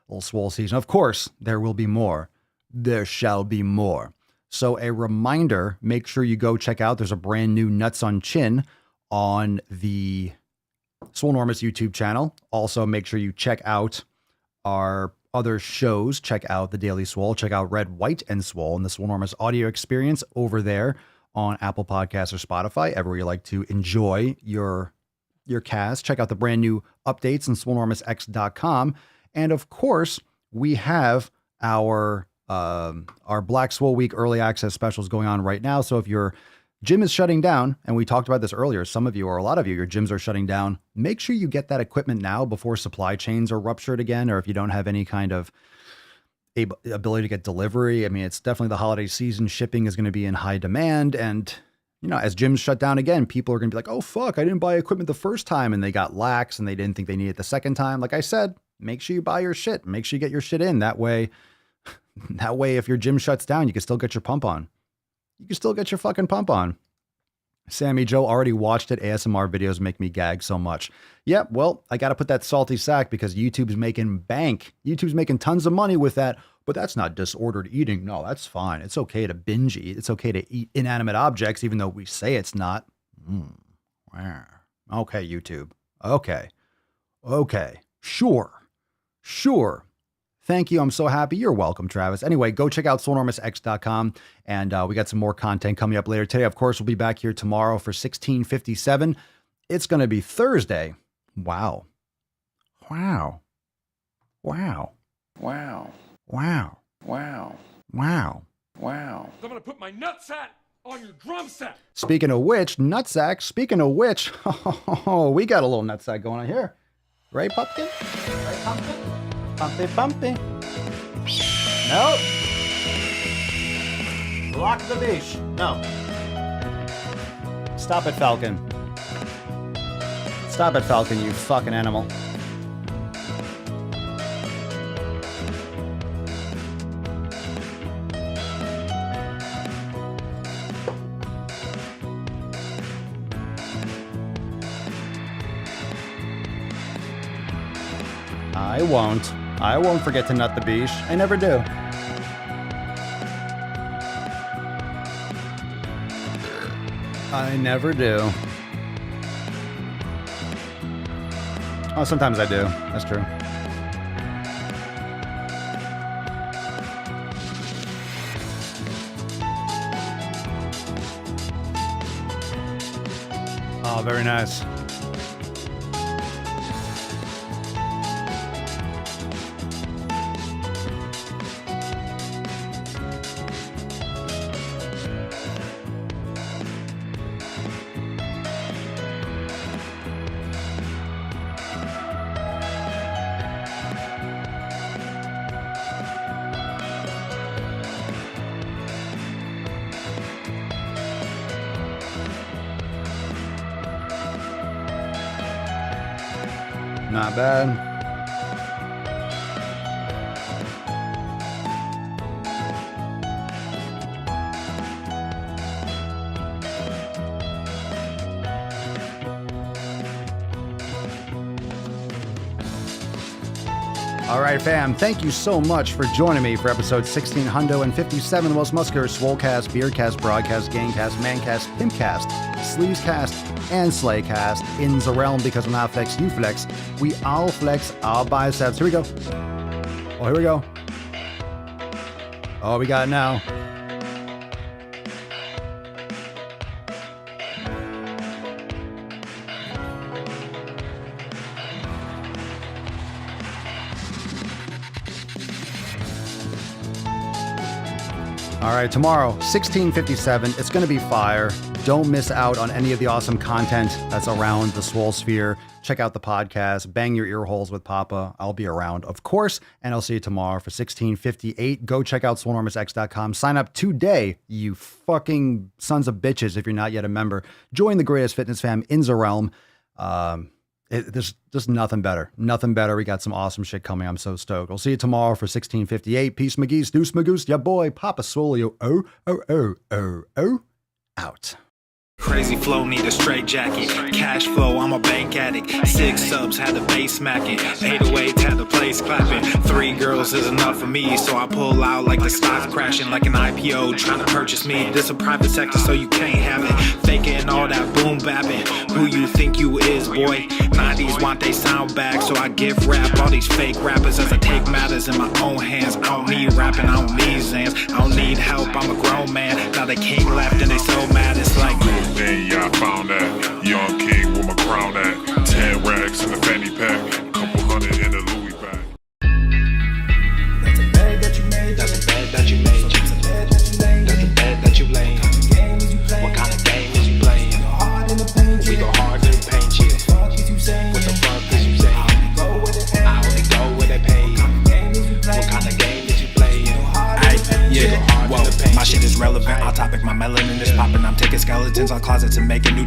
A little Swole season. Of course, there will be more. There shall be more. So a reminder, make sure you go check out, there's a brand new Nuts on Chin on the Swolenormous YouTube channel. Also, make sure you check out our other shows. Check out The Daily Swole. Check out Red, White, and Swole and the Swolenormous audio experience over there on Apple Podcasts or Spotify, everywhere you like to enjoy your your cast. Check out the brand new updates on Swolenormousx.com. And of course, we have our Black Swole Week early access specials going on right now. So if your gym is shutting down, and we talked about this earlier, some of you or a lot of you, your gyms are shutting down, make sure you get that equipment now before supply chains are ruptured again, or if you don't have any kind of ability to get delivery. I mean, it's definitely the holiday season. Shipping is going to be in high demand. And, you know, as gyms shut down again, people are going to be like, oh, fuck, I didn't buy equipment the first time. And they got lax and they didn't think they needed it the second time. Like I said, make sure you buy your shit. Make sure you get your shit in. That way, if your gym shuts down, you can still get your pump on. You can still get your fucking pump on. Sammy Joe already watched it. ASMR videos make me gag so much. Yep, well, I got to put that salty sack because YouTube's making bank. YouTube's making tons of money with that, but that's not disordered eating. No, that's fine. It's okay to binge eat. It's okay to eat inanimate objects, even though we say it's not. Okay, YouTube. Okay. Sure. Thank you. I'm so happy. You're welcome, Travis. Anyway, go check out Swolenormousx.com. And we got some more content coming up later today. Of course, we'll be back here tomorrow for 1657. It's going to be Thursday. Wow. I'm going to put my nutsack on your drum set. Speaking of which, we got a little nutsack going on here. Right, Pumpkin? Bumpy. Nope. Block the beach. No. Stop it, Falcon. You fucking animal. I won't forget to nut the beach. I never do. I never do. Oh, sometimes I do. That's true. Oh, very nice. Not bad. All right, fam. Thank you so much for joining me for episode 1657, the most muscular Swolecast, Beercast, Broadcast, Gangcast, Mancast, Pimpcast, Sleevescast, and Slaycast in the realm, because when I flex, you flex. We all flex our biceps. Here we go. Oh, here we go. Oh, we got it now. All right, tomorrow, 1657. It's going to be fire. Don't miss out on any of the awesome content that's around the Swole Sphere. Check out the podcast. Bang your ear holes with Papa. I'll be around, of course. And I'll see you tomorrow for 1658. Go check out Swolenormousx.com. Sign up today, you fucking sons of bitches, if you're not yet a member. Join the greatest fitness fam in the realm. There's just nothing better. Nothing better. We got some awesome shit coming. I'm so stoked. I'll see you tomorrow for 1658. Peace, McGee's, Deuce, Magoose, ya boy, Papa Swolio. Out. Crazy flow, need a straight jacket. Cash flow, I'm a bank addict. 6 subs, had the bass smacking. 808, had the place clapping. 3 girls is enough for me, so I pull out like the stock crashing. Like an IPO, trying to purchase me. This a private sector, so you can't have it. Faking all that boom bapping. Who you think you is, boy? 90s want they sound back, so I give rap all these fake rappers as I take matters in my own hands. I don't need rapping, I don't need Zans. I don't need help, I'm a grown man. Now the king left and they so mad, it's like, yeah, I found that young king with my crown at. my linen is popping. I'm taking skeletons out closets and making new